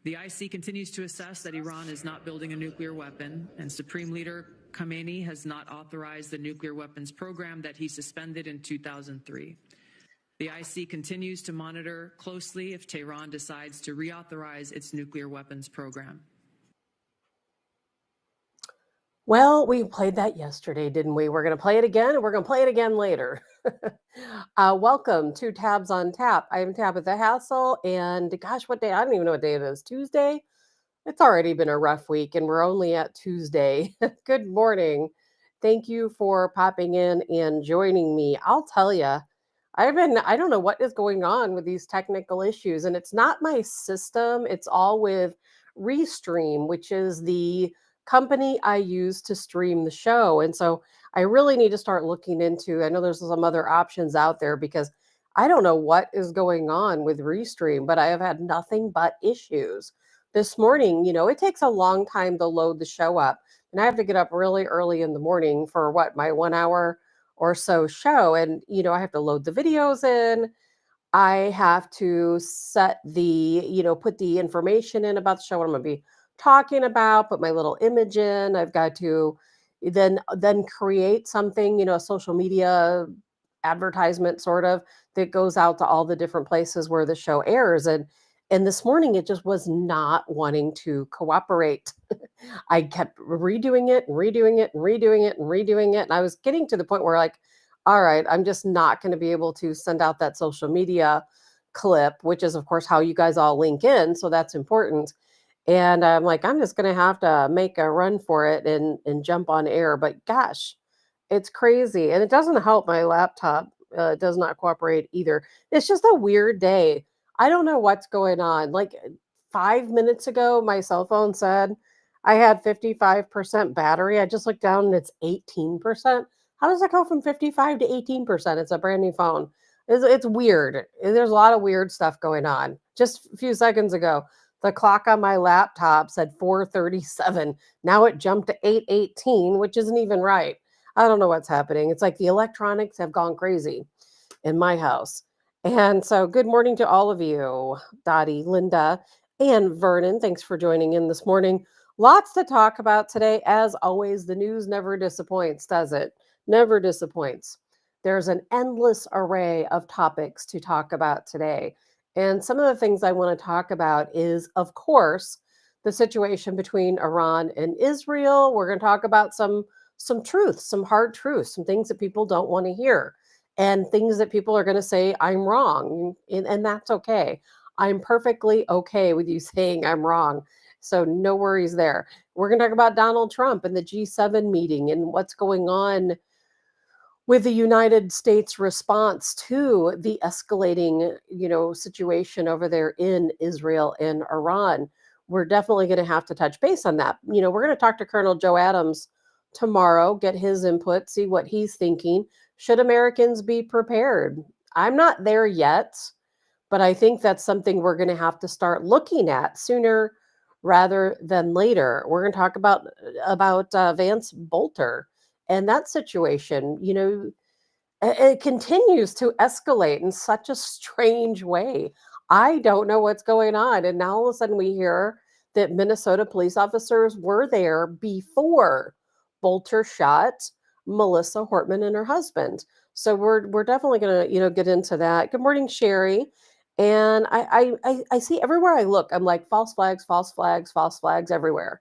The IC continues to assess that Iran is not building a nuclear weapon, and Supreme Leader Khamenei has not authorized the nuclear weapons program that he suspended in 2003. The IC continues to monitor closely if Tehran decides to reauthorize its nuclear weapons program. Well, we played that yesterday, didn't we? We're going to play it again, and we're going to play it again later. Welcome to Tabs on Tap. I am Tabitha Hassell, and gosh, what day? I don't even know what day it is. Tuesday? It's already been a rough week, and we're only at Tuesday. Good morning. Thank you for popping in and joining me. I'll tell you, I don't know what is going on with these technical issues, and it's not my system. It's all with Restream, which is the company I use to stream the show. And so I really need to start looking into, I know there's some other options out there because I don't know what is going on with Restream, but I have had nothing but issues. This morning, it takes a long time to load the show up. And I have to get up really early in the morning for my 1 hour or so show. And, I have to load the videos in. I have to set put the information in about the show, what I'm going to be talking about, put my little image in. I've got to then create something, a social media advertisement sort of that goes out to all the different places where the show airs. And this morning it just was not wanting to cooperate. I kept redoing it and redoing it and redoing it and redoing it. And I was getting to the point where all right, I'm just not going to be able to send out that social media clip, which is of course how you guys all link in. So that's important. And I'm like, I'm just going to have to make a run for it and jump on air. But gosh, it's crazy. And it doesn't help my laptop. Does not cooperate either. It's just a weird day. I don't know what's going on. Like 5 minutes ago, my cell phone said I had 55% battery. I just looked down and it's 18%. How does it go from 55 to 18%? It's a brand new phone. It's weird. There's a lot of weird stuff going on. Just a few seconds ago, the clock on my laptop said 4:37. Now it jumped to 8:18, which isn't even right. I don't know what's happening. It's like the electronics have gone crazy in my house. And so good morning to all of you, Dottie, Linda, and Vernon. Thanks for joining in this morning. Lots to talk about today. As always, the news never disappoints, does it? Never disappoints. There's an endless array of topics to talk about today. And some of the things I want to talk about is, of course, the situation between Iran and Israel. We're going to talk about some truth, some hard truths, some things that people don't want to hear, and things that people are going to say, I'm wrong. And that's okay. I'm perfectly okay with you saying I'm wrong. So no worries there. We're going to talk about Donald Trump and the G7 meeting and what's going on with the United States response to the escalating, situation over there in Israel and Iran. We're definitely going to have to touch base on that. We're going to talk to Colonel Joe Adams tomorrow, get his input, see what he's thinking. Should Americans be prepared? I'm not there yet, but I think that's something we're going to have to start looking at sooner rather than later. We're going to talk about Vance Boelter and that situation. It continues to escalate in such a strange way. I don't know what's going on. And now all of a sudden we hear that Minnesota police officers were there before Boelter shot Melissa Hortman and her husband. So we're definitely going to, get into that. Good morning, Sherry. And I see everywhere I look, I'm like false flags, false flags, false flags everywhere.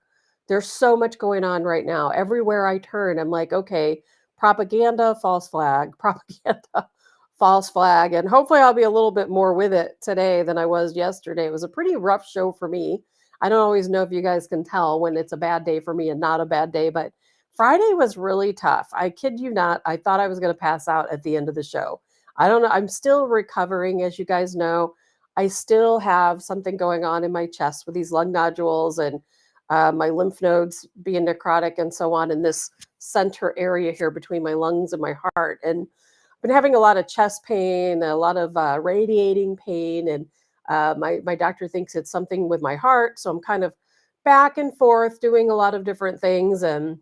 There's so much going on right now. Everywhere I turn, I'm like, okay, propaganda, false flag, propaganda, false flag. And hopefully I'll be a little bit more with it today than I was yesterday. It was a pretty rough show for me. I don't always know if you guys can tell when it's a bad day for me and not a bad day, but Friday was really tough. I kid you not. I thought I was going to pass out at the end of the show. I don't know. I'm still recovering, as you guys know. I still have something going on in my chest with these lung nodules and my lymph nodes being necrotic and so on in this center area here between my lungs and my heart. And I've been having a lot of chest pain, a lot of radiating pain. And my doctor thinks it's something with my heart. So I'm kind of back and forth doing a lot of different things. And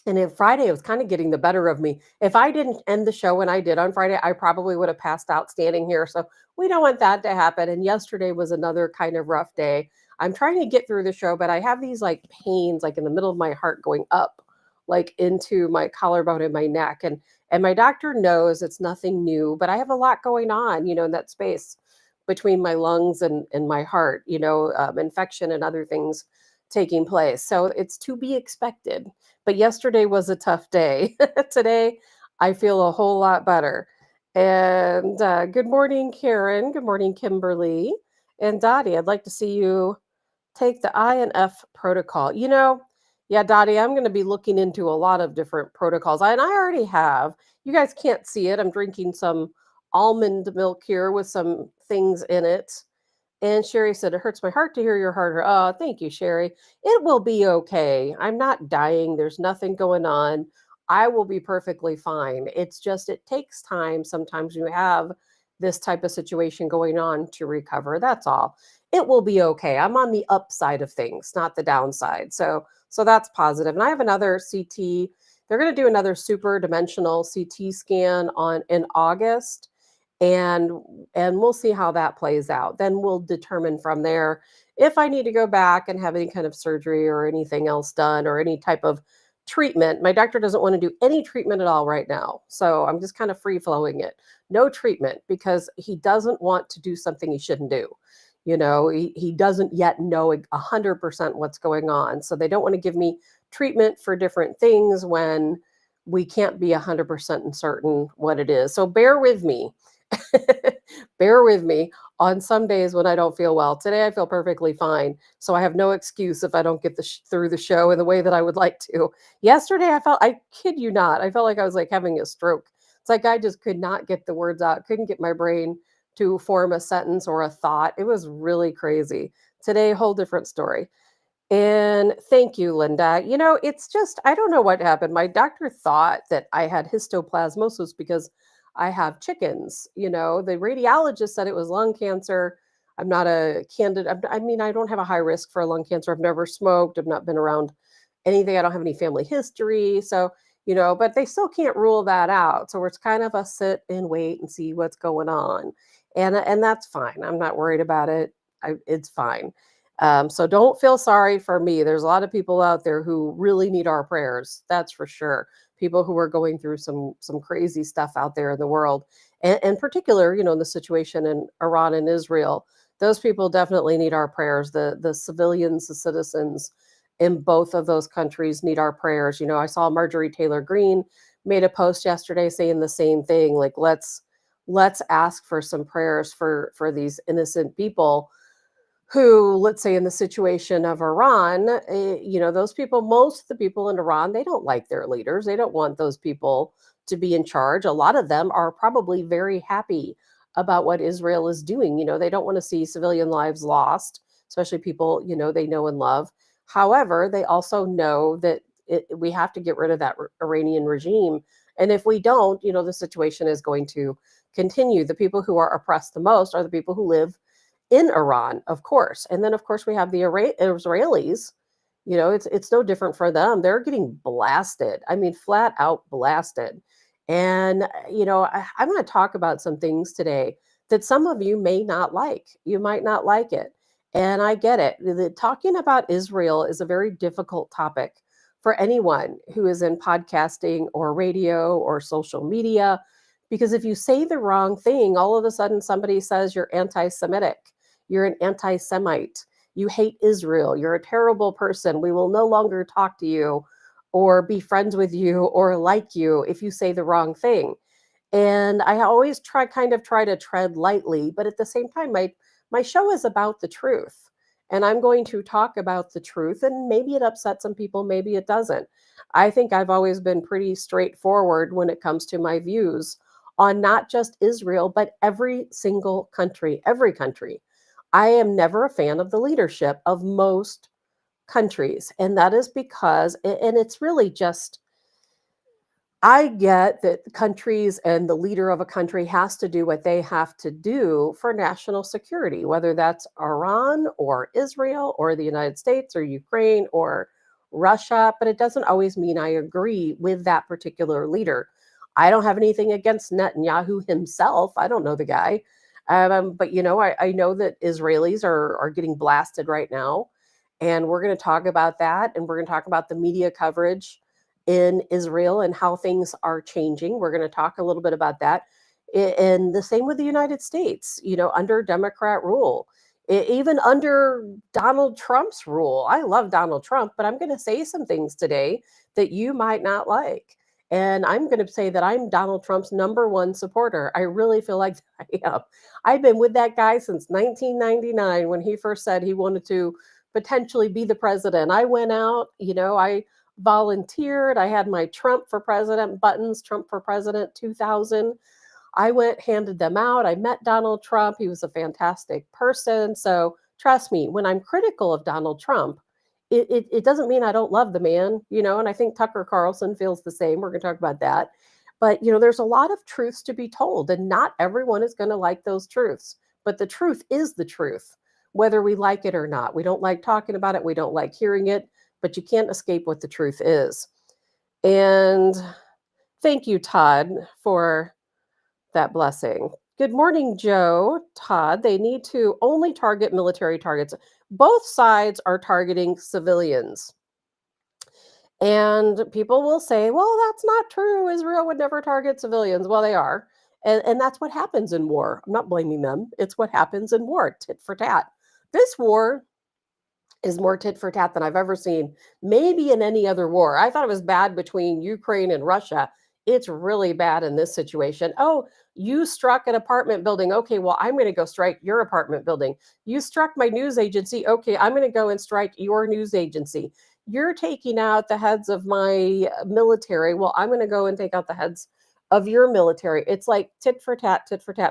then Friday, it was kind of getting the better of me. If I didn't end the show when I did on Friday, I probably would have passed out standing here. So we don't want that to happen. And yesterday was another kind of rough day. I'm trying to get through the show, but I have these like pains like in the middle of my heart going up like into my collarbone and my neck. And my doctor knows it's nothing new, but I have a lot going on, in that space between my lungs and my heart, infection and other things taking place. So it's to be expected. But yesterday was a tough day. Today, I feel a whole lot better. And good morning, Karen. Good morning, Kimberly. And Dottie, I'd like to see you take the INF protocol. Yeah, Dottie, I'm going to be looking into a lot of different protocols. And I already have. You guys can't see it. I'm drinking some almond milk here with some things in it. And Sherry said, it hurts my heart to hear your heart. Oh, thank you, Sherry. It will be okay. I'm not dying. There's nothing going on. I will be perfectly fine. It's just, it takes time. Sometimes you have this type of situation going on to recover. That's all. It will be okay. I'm on the upside of things, not the downside. So that's positive. And I have another CT. They're going to do another super dimensional CT scan in August, and we'll see how that plays out. Then we'll determine from there if I need to go back and have any kind of surgery or anything else done or any type of treatment. My doctor doesn't want to do any treatment at all right now, so I'm just kind of free flowing it. No treatment, because he doesn't want to do something he shouldn't do. He doesn't yet know 100% what's going on, so they don't want to give me treatment for different things when we can't be 100% certain what it is. So bear with me. Bear with me on some days when I don't feel well. Today I feel perfectly fine, so I have no excuse if I don't get through the show in the way that I would like to. Yesterday I kid you not, I felt like I was like having a stroke. It's like I just could not get the words out, couldn't get my brain to form a sentence or a thought. It was really crazy. Today, whole different story. And thank you, Linda. It's just, I don't know what happened. My doctor thought that I had histoplasmosis because I have chickens. The radiologist said it was lung cancer. I'm not a candidate. I mean, I don't have a high risk for lung cancer. I've never smoked. I've not been around anything. I don't have any family history. So, but they still can't rule that out. So it's kind of a sit and wait and see what's going on. And that's fine. I'm not worried about it. It's fine. So don't feel sorry for me. There's a lot of people out there who really need our prayers. That's for sure. People who are going through some crazy stuff out there in the world, and in particular, in the situation in Iran and Israel. Those people definitely need our prayers. The civilians, the citizens in both of those countries need our prayers. I saw Marjorie Taylor Greene made a post yesterday saying the same thing. Like let's ask for some prayers for these innocent people who, let's say in the situation of Iran, those people, most of the people in Iran, they don't like their leaders. They don't want those people to be in charge. A lot of them are probably very happy about what Israel is doing. They don't want to see civilian lives lost, especially people, they know and love. However, they also know that we have to get rid of that Iranian regime. And if we don't, the situation is going to continue. The people who are oppressed the most are the people who live in Iran, of course. And then, of course, we have the Israelis. It's no different for them. They're getting blasted. I mean, flat out blasted. And, I'm going to talk about some things today that some of you may not like. You might not like it. And I get it. Talking about Israel is a very difficult topic for anyone who is in podcasting or radio or social media, because if you say the wrong thing, all of a sudden somebody says you're anti-Semitic. You're an anti-Semite. You hate Israel. You're a terrible person. We will no longer talk to you or be friends with you or like you if you say the wrong thing. And I always try to tread lightly, but at the same time, my show is about the truth. And I'm going to talk about the truth, and maybe it upsets some people, maybe it doesn't. I think I've always been pretty straightforward when it comes to my views on not just Israel, but every single country, every country. I am never a fan of the leadership of most countries. And that is because, and it's really just, I get that countries and the leader of a country has to do what they have to do for national security, whether that's Iran or Israel or the United States or Ukraine or Russia. But it doesn't always mean I agree with that particular leader. I don't have anything against Netanyahu himself. I don't know the guy. But I know that Israelis are getting blasted right now, and we're going to talk about that, and we're going to talk about the media coverage in Israel and how things are changing. We're going to talk a little bit about that, and the same with the United States. Under Democrat rule, even under Donald Trump's rule. I love Donald Trump, but I'm going to say some things today that you might not like. And I'm going to say that I'm Donald Trump's number one supporter. I really feel like I am. I've been with that guy since 1999 when he first said he wanted to potentially be the president. I went out, I volunteered. I had my Trump for president buttons, Trump for president 2000. I went, handed them out. I met Donald Trump. He was a fantastic person. So trust me, when I'm critical of Donald Trump, it doesn't mean I don't love the man, and I think Tucker Carlson feels the same. We're going to talk about that. But, there's a lot of truths to be told, and not everyone is going to like those truths. But the truth is the truth, whether we like it or not. We don't like talking about it. We don't like hearing it, but you can't escape what the truth is. And thank you, Todd, for that blessing. Good morning, Joe. Todd, they need to only target military targets. Both sides are targeting civilians. And people will say, well, that's not true. Israel would never target civilians. Well, they are. And that's what happens in war. I'm not blaming them. It's what happens in war, tit for tat. This war is more tit for tat than I've ever seen, maybe in any other war. I thought it was bad between Ukraine and Russia. It's really bad in this situation. Oh, you struck an apartment building. Okay, well, I'm going to go strike your apartment building. You struck my news agency. Okay, I'm going to go and strike your news agency. You're taking out the heads of my military. Well, I'm going to go and take out the heads of your military. It's like tit for tat,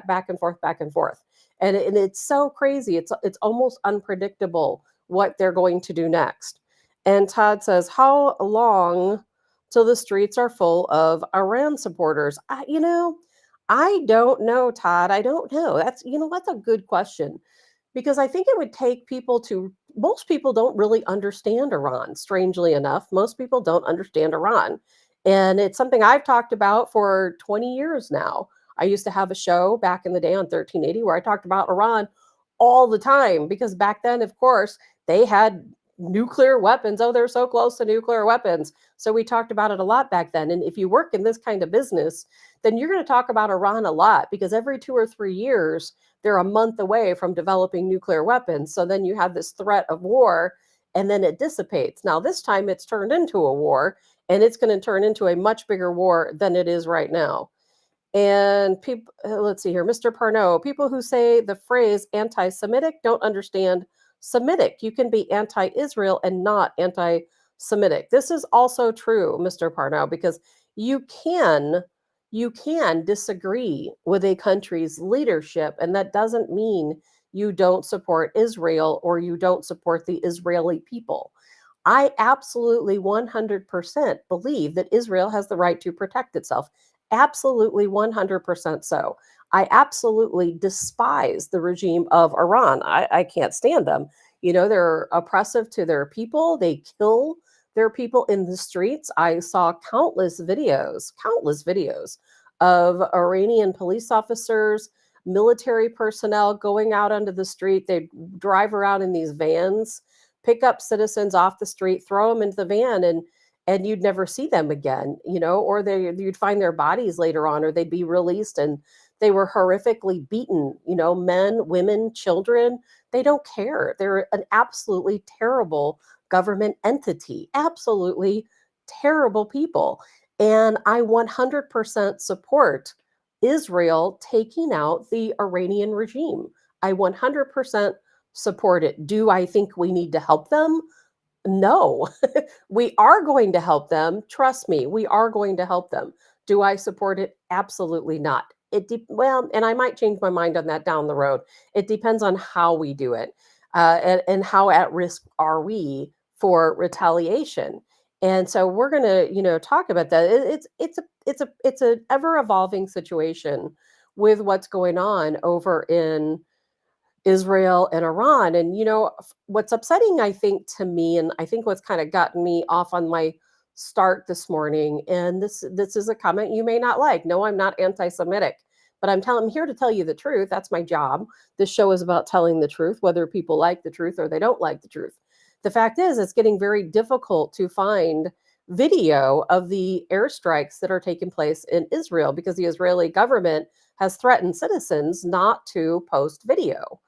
back and forth, back and forth. And it's so crazy. It's almost unpredictable what they're going to do next. And Todd says, how long till the streets are full of Iran supporters? I don't know, Todd. I don't know. That's a good question, because I think it would take most people don't really understand Iran, strangely enough. Most people don't understand Iran. And it's something I've talked about for 20 years now. I used to have a show back in the day on 1380 where I talked about Iran all the time, because back then, of course, they had nuclear weapons. Oh, they're so close to nuclear weapons. So we talked about it a lot back then. And if you work in this kind of business, then you're going to talk about Iran a lot, because every 2 or 3 years, they're a month away from developing nuclear weapons. So then you have this threat of war, and then it dissipates. Now, this time it's turned into a war, and it's going to turn into a much bigger war than it is right now. And people, let's see here, Mr. Parnot, people who say the phrase anti-Semitic don't understand Semitic. You can be anti-Israel and not anti-Semitic. This is also true, Mr. Parnot, because you can disagree with a country's leadership, and that doesn't mean you don't support Israel or you don't support the Israeli people. I absolutely 100% believe that Israel has the right to protect itself. Absolutely 100% so. I absolutely despise the regime of Iran. I can't stand them. They're oppressive to their people. They kill their people in the streets. I saw countless videos of Iranian police officers, military personnel going out onto the street. They drive around in these vans, pick up citizens off the street, throw them into the van, and you'd never see them again, or you'd find their bodies later on, or they'd be released and they were horrifically beaten, men, women, children. They don't care. They're an absolutely terrible government entity, absolutely terrible people. And I 100% support Israel taking out the Iranian regime. I 100% support it. Do I think we need to help them? No. We are going to help them. Trust me, we are going to help them. Do I support it? Absolutely not. And I might change my mind on that down the road. It depends on how we do it, and how at risk are we for retaliation. And so we're going to, talk about that. It's an ever evolving situation with what's going on over in Israel and Iran. And what's upsetting, I think, to me, and I think what's kind of gotten me off on my start this morning, and this is a comment you may not like. No, I'm not anti-Semitic, but I'm here to tell you the truth. That's my job. This show is about telling the truth, whether people like the truth or they don't like the truth. The fact is, it's getting very difficult to find video of the airstrikes that are taking place in Israel because the Israeli government has threatened citizens not to post video.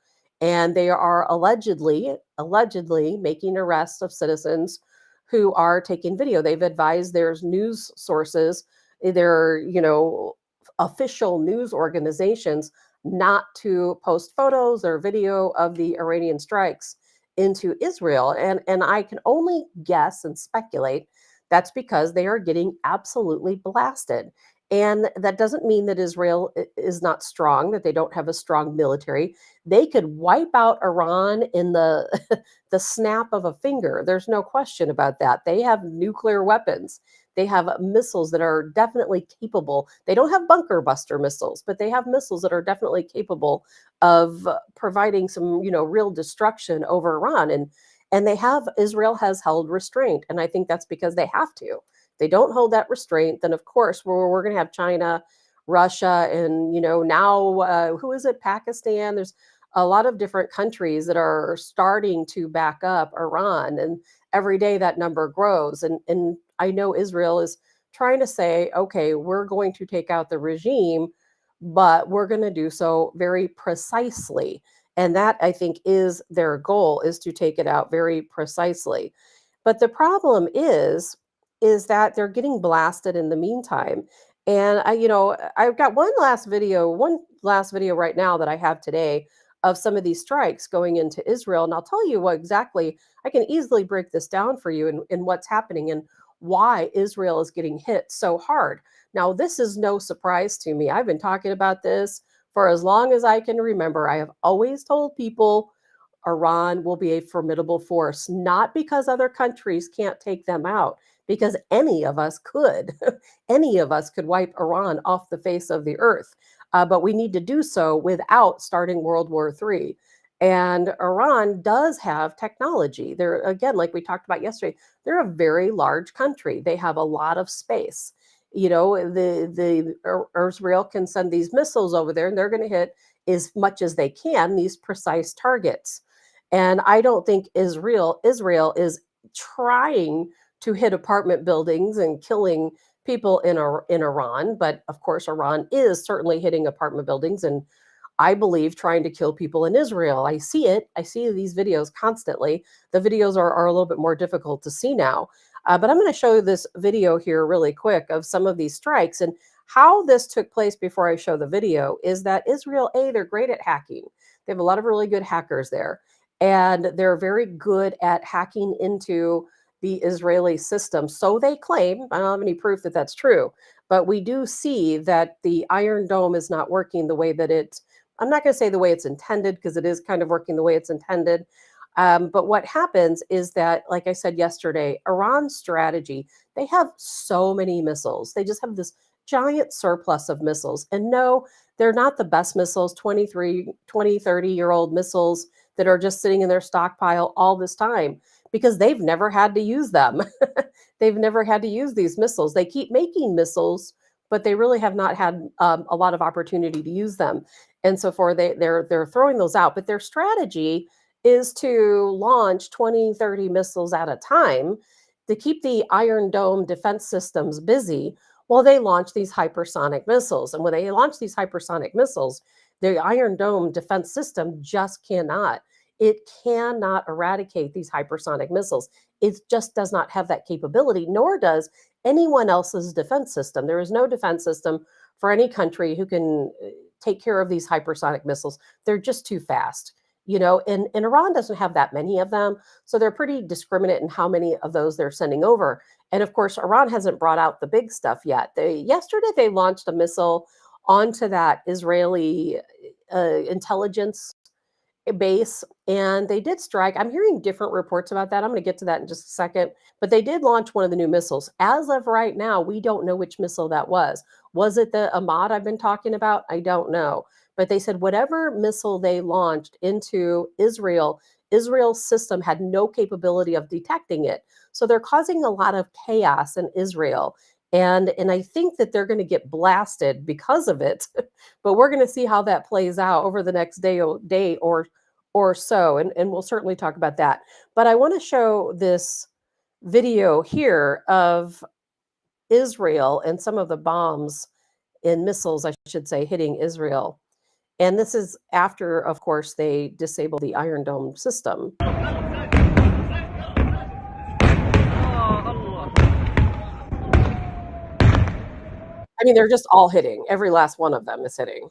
And they are allegedly making arrests of citizens who are taking video. They've advised their news sources, their, official news organizations not to post photos or video of the Iranian strikes into Israel. And I can only guess and speculate that's because they are getting absolutely blasted. And that doesn't mean that Israel is not strong, that they don't have a strong military. They could wipe out Iran in the the snap of a finger. There's no question about that. They have nuclear weapons. They have missiles that are definitely capable. They don't have bunker buster missiles, but they have missiles that are definitely capable of providing some, real destruction over Iran. And they have Israel has held restraint, and I think that's because they have to. They don't hold that restraint, then of course we're going to have China, Russia, and now who is it? Pakistan. There's a lot of different countries that are starting to back up Iran, and every day that number grows. And I know Israel is trying to say, okay, we're going to take out the regime, but we're going to do so very precisely. And that, I think, is their goal, is to take it out very precisely. But the problem is that they're getting blasted in the meantime. And I've got one last video right now that I have today of some of these strikes going into Israel. And I'll tell you what exactly, I can easily break this down for you in what's happening and why Israel is getting hit so hard. Now, this is no surprise to me. I've been talking about this for as long as I can remember. I have always told people Iran will be a formidable force, not because other countries can't take them out, because any of us could. Any of us could wipe Iran off the face of the earth. But we need to do so without starting World War III. And Iran does have technology. They're, again, like we talked about yesterday, they're a very large country. They have a lot of space. Israel can send these missiles over there, and they're going to hit as much as they can these precise targets. And I don't think Israel is trying to hit apartment buildings and killing people in Iran, but of course Iran is certainly hitting apartment buildings, and I believe trying to kill people in Israel. I see it. I see these videos constantly. The videos are a little bit more difficult to see now. But I'm going to show you this video here really quick of some of these strikes. And how this took place before I show the video is that Israel, they're great at hacking. They have a lot of really good hackers there. And they're very good at hacking into the Israeli system. So they claim. I don't have any proof that that's true. But we do see that the Iron Dome is not working the way that I'm not going to say the way it's intended, because it is kind of working the way it's intended. But what happens is that, like I said yesterday, Iran's strategy, they have so many missiles. They just have this giant surplus of missiles. And no, they're not the best missiles, 20, 30-year-old missiles that are just sitting in their stockpile all this time, because they've never had to use them. They've never had to use these missiles. They keep making missiles, but they really have not had a lot of opportunity to use them. And so they're throwing those out. But their strategy is to launch 20, 30 missiles at a time to keep the Iron Dome defense systems busy while they launch these hypersonic missiles. And when they launch these hypersonic missiles, the Iron Dome defense system just cannot. It cannot eradicate these hypersonic missiles. It just does not have that capability, nor does anyone else's defense system. There is no defense system for any country who can take care of these hypersonic missiles. They're just too fast. And Iran doesn't have that many of them. So they're pretty discriminate in how many of those they're sending over. And of course, Iran hasn't brought out the big stuff yet. Yesterday, they launched a missile onto that Israeli intelligence base, and they did strike. I'm hearing different reports about that. I'm going to get to that in just a second. But they did launch one of the new missiles. As of right now, we don't know which missile that was. Was it the Ahmad I've been talking about? I don't know. But they said whatever missile they launched into Israel, Israel's system had no capability of detecting it. So they're causing a lot of chaos in Israel. And I think that they're going to get blasted because of it. But we're going to see how that plays out over the next day or so, and we'll certainly talk about that. But I want to show this video here of Israel and some of the bombs and missiles, I should say, hitting Israel. And this is after, of course, they disabled the Iron Dome system. I mean, they're just all hitting. Every last one of them is hitting.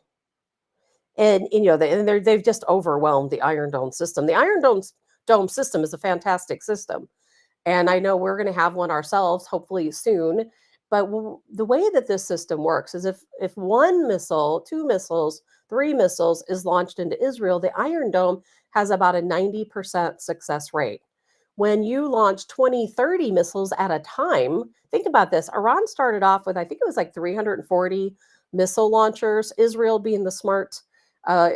And they've just overwhelmed the Iron Dome system. The Dome system is a fantastic system, and I know we're going to have one ourselves, hopefully soon. But the way that this system works is if one missile, two missiles, three missiles is launched into Israel, the Iron Dome has about a 90% success rate. When you launch 20, 30 missiles at a time, think about this. Iran started off with, I think it was like 340 missile launchers. Israel, being the smart uh,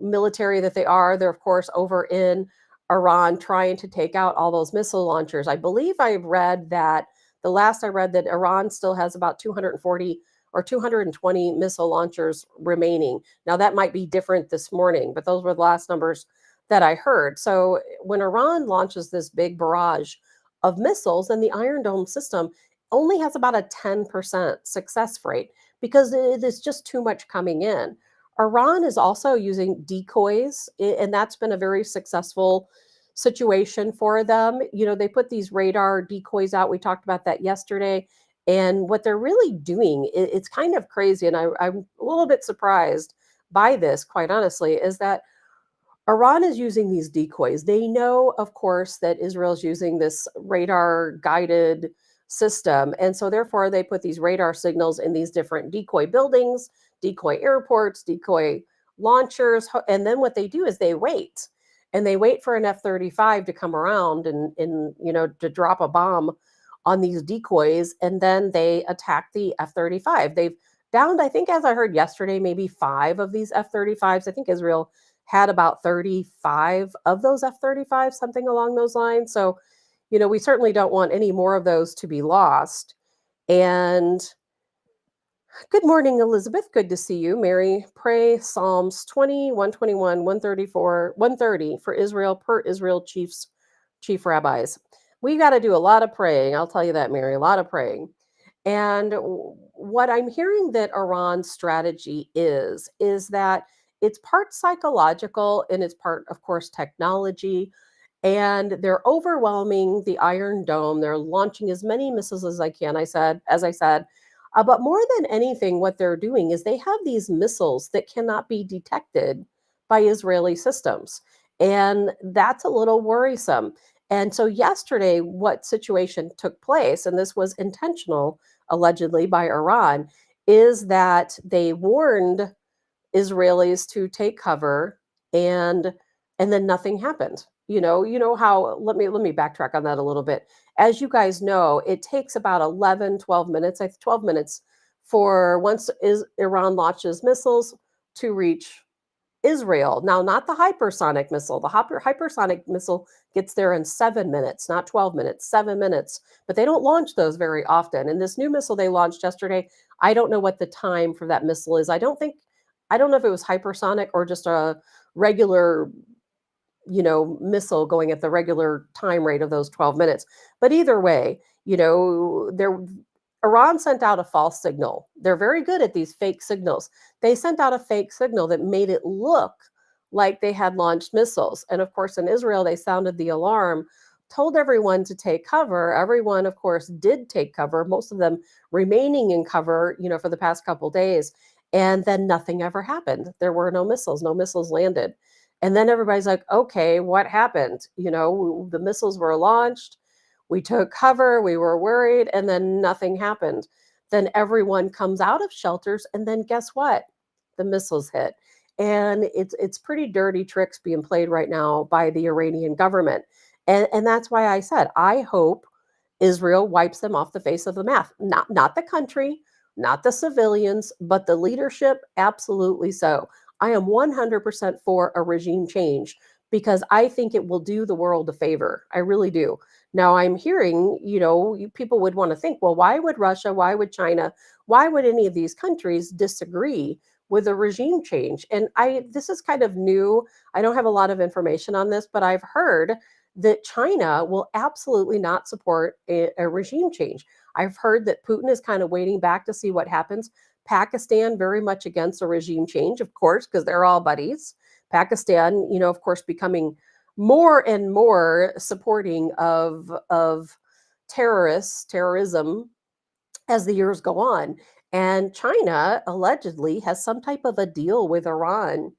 military that they are, they're, of course, over in Iran trying to take out all those missile launchers. I believe I've read that the last I read that Iran still has about 240 or 220 missile launchers remaining. Now, that might be different this morning, but those were the last numbers that I heard. So when Iran launches this big barrage of missiles, then the Iron Dome system only has about a 10% success rate because it is just too much coming in. Iran is also using decoys, and that's been a very successful situation for them. They put these radar decoys out. We talked about that yesterday. And what they're really doing, it's kind of crazy. And I'm a little bit surprised by this, quite honestly, is that Iran is using these decoys. They know, of course, that Israel's using this radar guided system. And so, therefore, they put these radar signals in these different decoy buildings, decoy airports, decoy launchers. And then what they do is they wait. And they wait for an F-35 to come around and to drop a bomb on these decoys. And then they attack the F-35. They've downed, I think, as I heard yesterday, maybe 5 of these F-35s. I think Israel had about 35 of those F-35, something along those lines. So, we certainly don't want any more of those to be lost. And good morning, Elizabeth. Good to see you. Mary, pray Psalms 20, 121, 134, 130 for Israel per Israel chief rabbis. We got to do a lot of praying. I'll tell you that, Mary, a lot of praying. And what I'm hearing that Iran's strategy is that it's part psychological and it's part, of course, technology. And they're overwhelming the Iron Dome. They're launching as many missiles as I can, as I said. But more than anything, what they're doing is they have these missiles that cannot be detected by Israeli systems. And that's a little worrisome. And so yesterday, what situation took place, and this was intentional, allegedly by Iran, is that they warned Israelis to take cover, and then nothing happened. How, let me backtrack on that a little bit. As you guys know, it takes about 11, 12 minutes, 12 minutes for once Iran launches missiles to reach Israel. Now, not the hypersonic missile. The hypersonic missile gets there in 7 minutes, not 12 minutes, 7 minutes. But they don't launch those very often. And this new missile they launched yesterday, I don't know what the time for that missile is. I don't know if it was hypersonic or just a regular missile going at the regular time rate of those 12 minutes. But either way, Iran sent out a false signal. They're very good at these fake signals. They sent out a fake signal that made it look like they had launched missiles. And of course, in Israel, they sounded the alarm, told everyone to take cover. Everyone, of course, did take cover, most of them remaining in cover, for the past couple days. And then nothing ever happened. There were no missiles landed. And then everybody's like, okay, what happened? The missiles were launched. We took cover. We were worried. And then nothing happened. Then everyone comes out of shelters. And then guess what? The missiles hit. And it's pretty dirty tricks being played right now by the Iranian government. And that's why I said, I hope Israel wipes them off the face of the map. Not the country, not the civilians, but the leadership, absolutely so. I am 100% for a regime change because I think it will do the world a favor. I really do. Now I'm hearing, people would want to think, well, why would Russia, why would China, why would any of these countries disagree with a regime change? And this is kind of new. I don't have a lot of information on this, but I've heard that China will absolutely not support a regime change. I've heard that Putin is kind of waiting back to see what happens. Pakistan very much against a regime change, of course, because they're all buddies. Pakistan, of course, becoming more and more supporting of terrorism as the years go on. And China allegedly has some type of a deal with Iran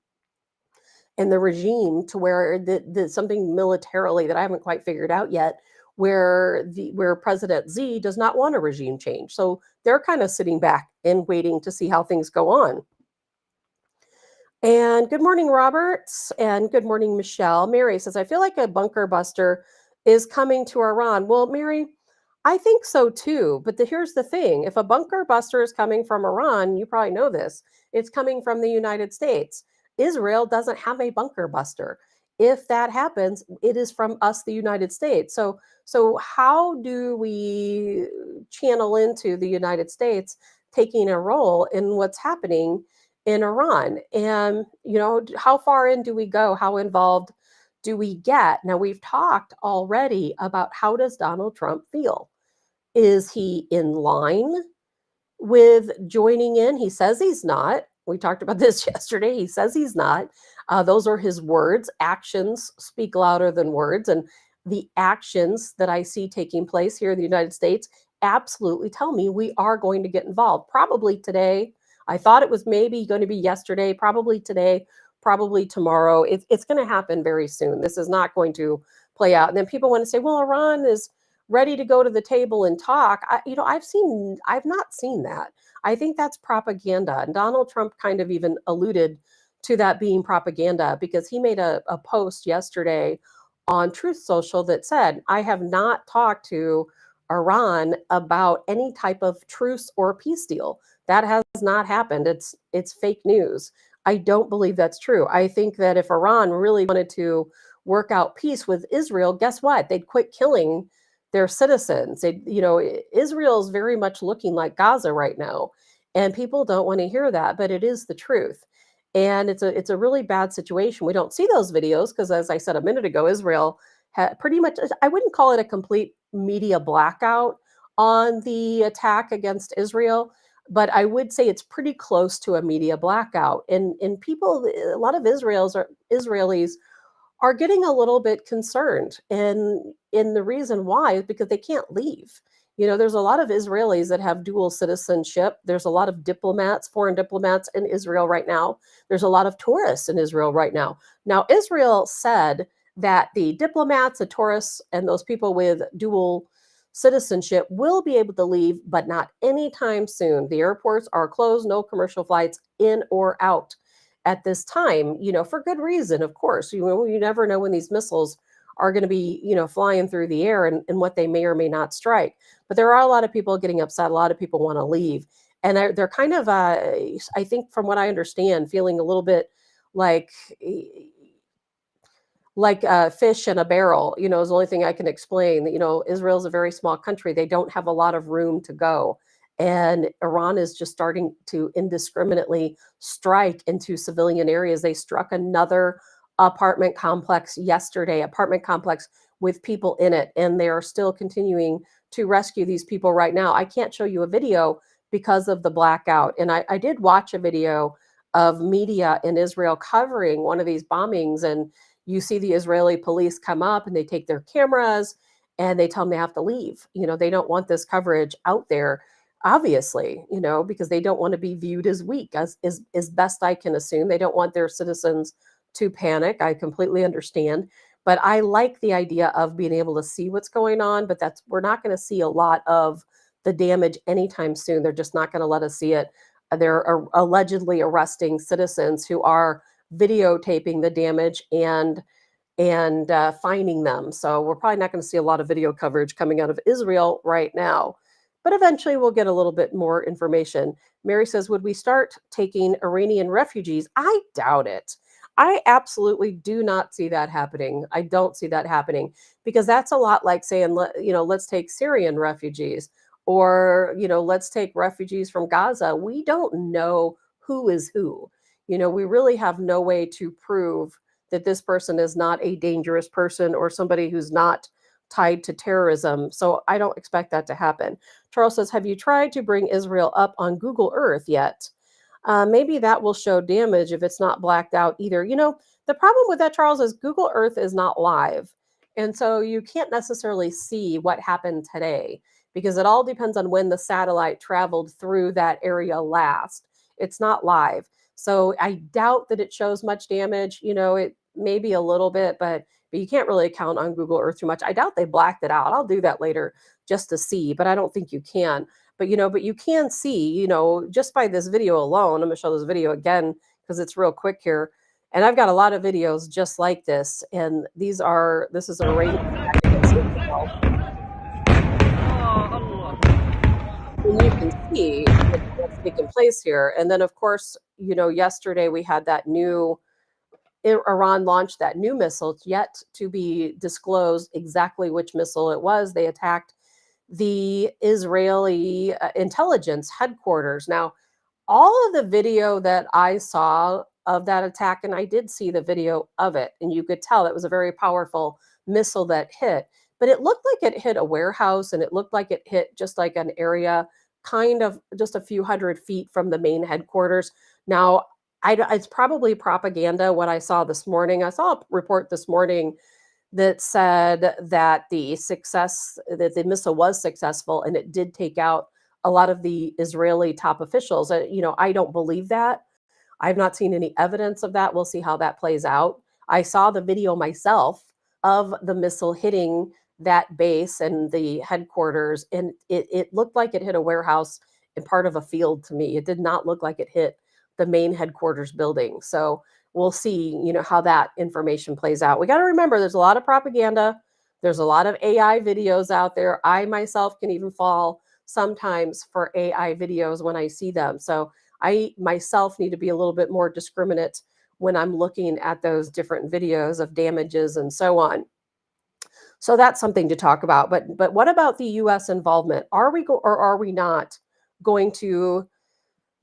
and the regime to where something militarily that I haven't quite figured out yet, where President Xi does not want a regime change. So they're kind of sitting back and waiting to see how things go on. And good morning, Roberts, and good morning, Michelle. Mary says, I feel like a bunker buster is coming to Iran. Well, Mary, I think so too. But here's the thing. If a bunker buster is coming from Iran, you probably know this, it's coming from the United States. Israel doesn't have a bunker buster. If that happens, it is from us, the United States. So how do we channel into the United States taking a role in what's happening in Iran? And, how far in do we go? How involved do we get? Now, we've talked already about how does Donald Trump feel? Is he in line with joining in? He says he's not. We talked about this yesterday. He says he's not. Those are his words. Actions speak louder than words. And the actions that I see taking place here in the United States absolutely tell me we are going to get involved. Probably today. I thought it was maybe going to be yesterday, probably today, probably tomorrow. It's going to happen very soon. This is not going to play out. And then people want to say, well, Iran is ready to go to the table and talk. I've not seen that. I think that's propaganda. And Donald Trump kind of even alluded to that being propaganda because he made a post yesterday on Truth Social that said, I have not talked to Iran about any type of truce or peace deal. That has not happened. It's fake news. I don't believe that's true. I think that if Iran really wanted to work out peace with Israel, guess what? They'd quit killing their citizens. Israel is very much looking like Gaza right now, and people don't want to hear that, but it is the truth. And it's a really bad situation. We don't see those videos because, as I said a minute ago, Israel had pretty much, I wouldn't call it a complete media blackout on the attack against Israel, but I would say it's pretty close to a media blackout. And people, a lot of Israelis are getting a little bit concerned. And the reason why is because they can't leave. There's a lot of Israelis that have dual citizenship. There's a lot of diplomats, foreign diplomats in Israel right now. There's a lot of tourists in Israel right now. Now, Israel said that the diplomats, the tourists, and those people with dual citizenship will be able to leave, but not anytime soon. The airports are closed, no commercial flights in or out at this time, for good reason, of course. You never know when these missiles are going to be, flying through the air and what they may or may not strike. But there are a lot of people getting upset. A lot of people want to leave. And they're kind of, I think from what I understand, feeling a little bit like fish in a barrel, is the only thing I can explain. Israel's a very small country. They don't have a lot of room to go. And Iran is just starting to indiscriminately strike into civilian areas. They struck another apartment complex yesterday, with people in it, and they are still continuing to rescue these people right now. I can't show you a video because of the blackout. And I did watch a video of media in Israel covering one of these bombings, and you see the Israeli police come up and they take their cameras and they tell them they have to leave. They don't want this coverage out there, obviously, because they don't want to be viewed as weak, as best I can assume. They don't want their citizens to panic. I completely understand. But I like the idea of being able to see what's going on, but we're not going to see a lot of the damage anytime soon. They're just not going to let us see it. They're allegedly arresting citizens who are videotaping the damage and fining them. So we're probably not going to see a lot of video coverage coming out of Israel right now. But eventually we'll get a little bit more information. Mary says, would we start taking Iranian refugees? I doubt it. I absolutely do not see that happening. I don't see that happening because that's a lot like saying, let's take Syrian refugees or, let's take refugees from Gaza. We don't know who is who. We really have no way to prove that this person is not a dangerous person or somebody who's not tied to terrorism. So I don't expect that to happen. Charles says, have you tried to bring Israel up on Google Earth yet? Maybe that will show damage if it's not blacked out either. The problem with that, Charles, is Google Earth is not live. And so you can't necessarily see what happened today because it all depends on when the satellite traveled through that area last. It's not live. So I doubt that it shows much damage. It may be a little bit, but you can't really count on Google Earth too much. I doubt they blacked it out. I'll do that later just to see, but I don't think you can. But you can see, just by this video alone. I'm going to show this video again because it's real quick here. And I've got a lot of videos just like this. And this is an Iranian attack against Israel. And you can see what's taking place here. And then, of course, yesterday we had that Iran launched that new missile. It's yet to be disclosed exactly which missile it was. They attacked the Israeli intelligence headquarters. Now, all of the video that I saw of that attack, and I did see the video of it, and you could tell it was a very powerful missile that hit, but it looked like it hit a warehouse and it looked like it hit just like an area kind of just a few hundred feet from the main headquarters. Now, it's probably propaganda what I saw this morning. I saw a report this morning that said that the missile was successful and it did take out a lot of the Israeli top officials. I don't believe that. I've not seen any evidence of that. We'll see how that plays out. I saw the video myself of the missile hitting that base and the headquarters, and it looked like it hit a warehouse and part of a field to me. It did not look like it hit the main headquarters building. So we'll see, how that information plays out. We got to remember there's a lot of propaganda. There's a lot of AI videos out there. I myself can even fall sometimes for AI videos when I see them. So I myself need to be a little bit more discriminate when I'm looking at those different videos of damages and so on. So that's something to talk about. But what about the U.S. involvement? Are we or are we not going to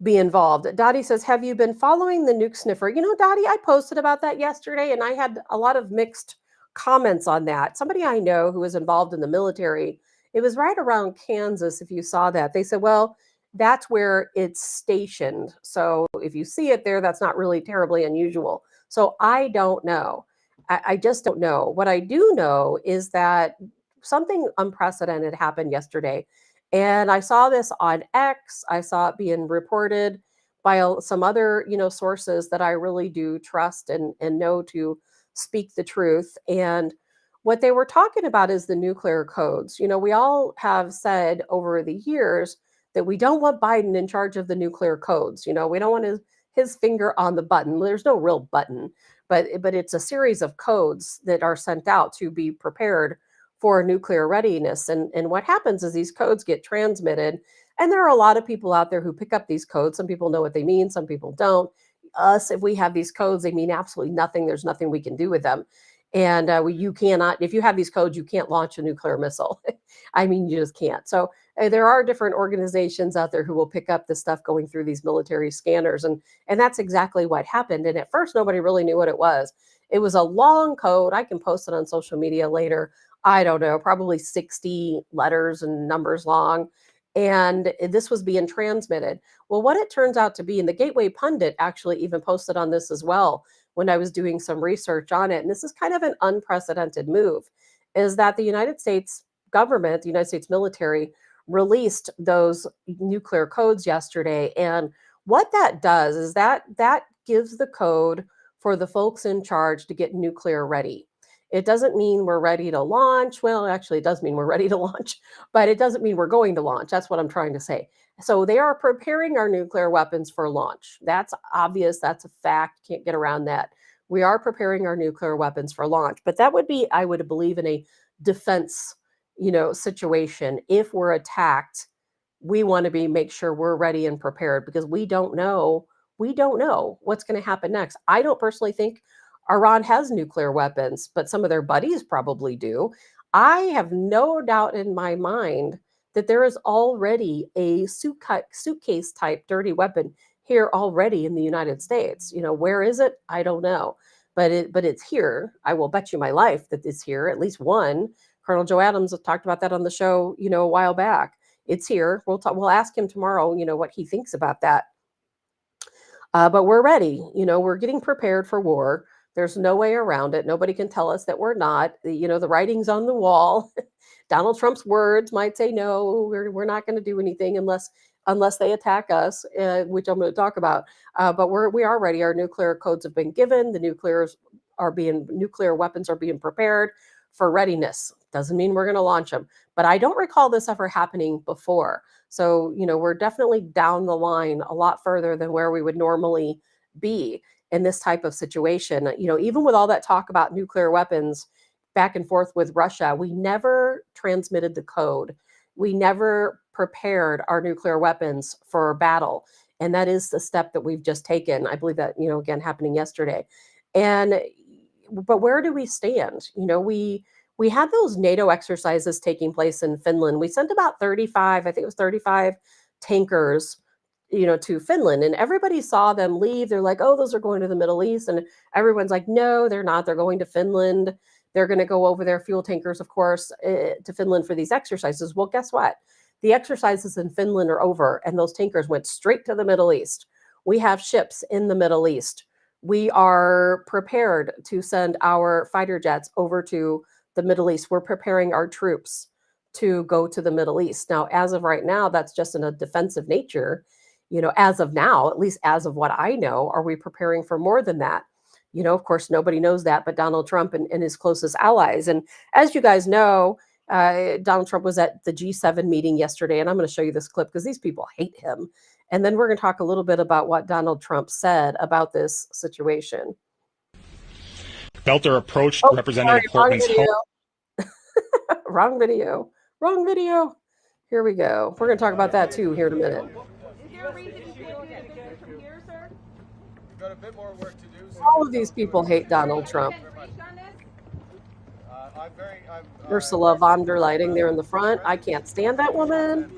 be involved? Dottie says, have you been following the nuke sniffer? Dottie, I posted about that yesterday and I had a lot of mixed comments on that. Somebody I know who was involved in the military, it was right around Kansas, if you saw that. They said, well, that's where it's stationed. So if you see it there, that's not really terribly unusual. So I don't know. I just don't know. What I do know is that something unprecedented happened yesterday. And I saw this on X. I saw it being reported by some other, sources that I really do trust and know to speak the truth. And what they were talking about is the nuclear codes. We all have said over the years that we don't want Biden in charge of the nuclear codes. We don't want his finger on the button. There's no real button, but it's a series of codes that are sent out to be prepared for nuclear readiness. And what happens is these codes get transmitted, and there are a lot of people out there who pick up these codes. Some people know what they mean, some people don't. Us, if we have these codes, they mean absolutely nothing. There's nothing we can do with them. And you cannot, if you have these codes, you can't launch a nuclear missile. I mean, you just can't. So there are different organizations out there who will pick up the stuff going through these military scanners. And that's exactly what happened. And at first, nobody really knew what it was. It was a long code. I can post it on social media later. I don't know, probably 60 letters and numbers long. And this was being transmitted. Well, what it turns out to be, and the Gateway Pundit actually even posted on this as well when I was doing some research on it, and this is kind of an unprecedented move, is that the United States government, the United States military, released those nuclear codes yesterday. And what that does is that gives the code for the folks in charge to get nuclear ready. It doesn't mean we're ready to launch. Well, actually, it does mean we're ready to launch, but it doesn't mean we're going to launch. That's what I'm trying to say. So they are preparing our nuclear weapons for launch. That's obvious. That's a fact. Can't get around that. We are preparing our nuclear weapons for launch. But that would be, I would believe, in a defense, situation. If we're attacked, we want to make sure we're ready and prepared because we don't know we don't know what's going to happen next. I don't personally think Iran has nuclear weapons, but some of their buddies probably do. I have no doubt in my mind that there is already a suitcase type dirty weapon here already in the United States. Where is it? I don't know. But it's here. I will bet you my life that it's here. At least one. Colonel Joe Adams talked about that on the show, a while back. It's here. We'll ask him tomorrow, what he thinks about that. But we're ready. We're getting prepared for war. There's no way around it. Nobody can tell us that we're not. The writing's on the wall. Donald Trump's words might say, no, we're not going to do anything unless they attack us, which I'm going to talk about. But we are ready. Our nuclear codes have been given. The nuclear weapons are being prepared for readiness. Doesn't mean we're going to launch them. But I don't recall this ever happening before. So, we're definitely down the line a lot further than where we would normally be in this type of situation. Even with all that talk about nuclear weapons back and forth with Russia, we never transmitted the code. We never prepared our nuclear weapons for battle. And that is the step that we've just taken. I believe that, again, happening yesterday. But where do we stand? We had those NATO exercises taking place in Finland. We sent about 35 tankers, to Finland, and everybody saw them leave. They're like, oh, those are going to the Middle East. And everyone's like, no, they're not. They're going to Finland. They're going to go over their fuel tankers, of course, to Finland for these exercises. Well, guess what? The exercises in Finland are over, and those tankers went straight to the Middle East. We have ships in the Middle East. We are prepared to send our fighter jets over to the Middle East. We're preparing our troops to go to the Middle East. Now, as of right now, that's just in a defensive nature. As of now, at least as of what I know, are we preparing for more than that? Of course, nobody knows that but Donald Trump and his closest allies. And as you guys know, Donald Trump was at the G7 meeting yesterday, and I'm going to show you this clip because these people hate him. And then we're going to talk a little bit about what Donald Trump said about this situation. Boelter approached Representative Hortman's home. Wrong video. Here we go. We're going to talk about that too here in a minute. Is there a reason you can't do the good from here, sir? We've got a bit more work to do. All of these people hate Donald Trump. Ursula von der Leyen there in the front. I can't stand that woman.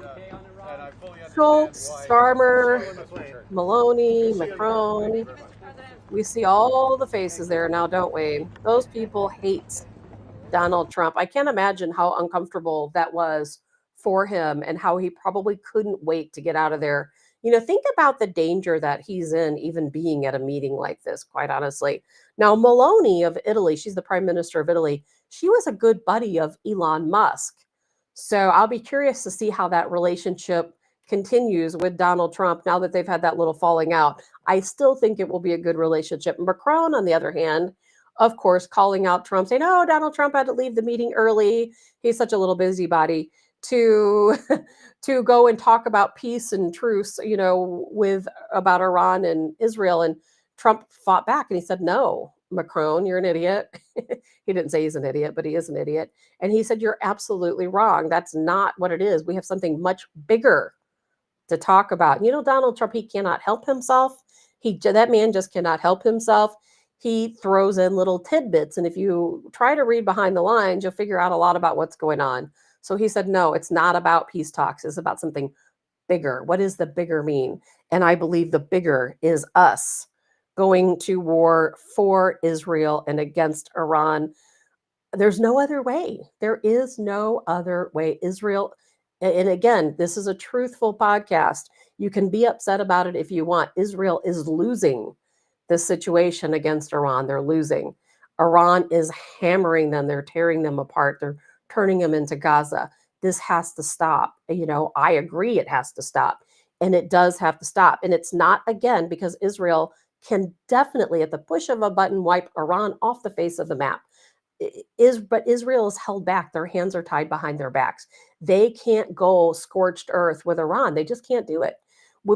Schultz, Starmer, Maloney, Macron. We see all the faces there now, don't we? Those people hate Donald Trump. I can't imagine how uncomfortable that was for him and how he probably couldn't wait to get out of there. Think about the danger that he's in, even being at a meeting like this, quite honestly. Now, Meloni of Italy, she's the prime minister of Italy. She was a good buddy of Elon Musk. So I'll be curious to see how that relationship continues with Donald Trump now that they've had that little falling out. I still think it will be a good relationship. Macron, on the other hand, of course, calling out Trump, saying, oh, Donald Trump had to leave the meeting early. He's such a little busybody to go and talk about peace and truce, about Iran and Israel. And Trump fought back and he said, no, Macron, you're an idiot. He didn't say he's an idiot, but he is an idiot. And he said, you're absolutely wrong. That's not what it is. We have something much bigger to talk about. Donald Trump, he cannot help himself. That man just cannot help himself. He throws in little tidbits. And if you try to read behind the lines, you'll figure out a lot about what's going on. So he said, no, it's not about peace talks. It's about something bigger. What does the bigger mean? And I believe the bigger is us going to war for Israel and against Iran. There's no other way. There is no other way. Israel, and again, this is a truthful podcast. You can be upset about it if you want. Israel is losing this situation against Iran. They're losing. Iran is hammering them. They're tearing them apart. They're turning them into Gaza. This has to stop. I agree it has to stop. And it does have to stop. And it's not, again, because Israel can definitely, at the push of a button, wipe Iran off the face of the map. But Israel is held back. Their hands are tied behind their backs. They can't go scorched earth with Iran. They just can't do it.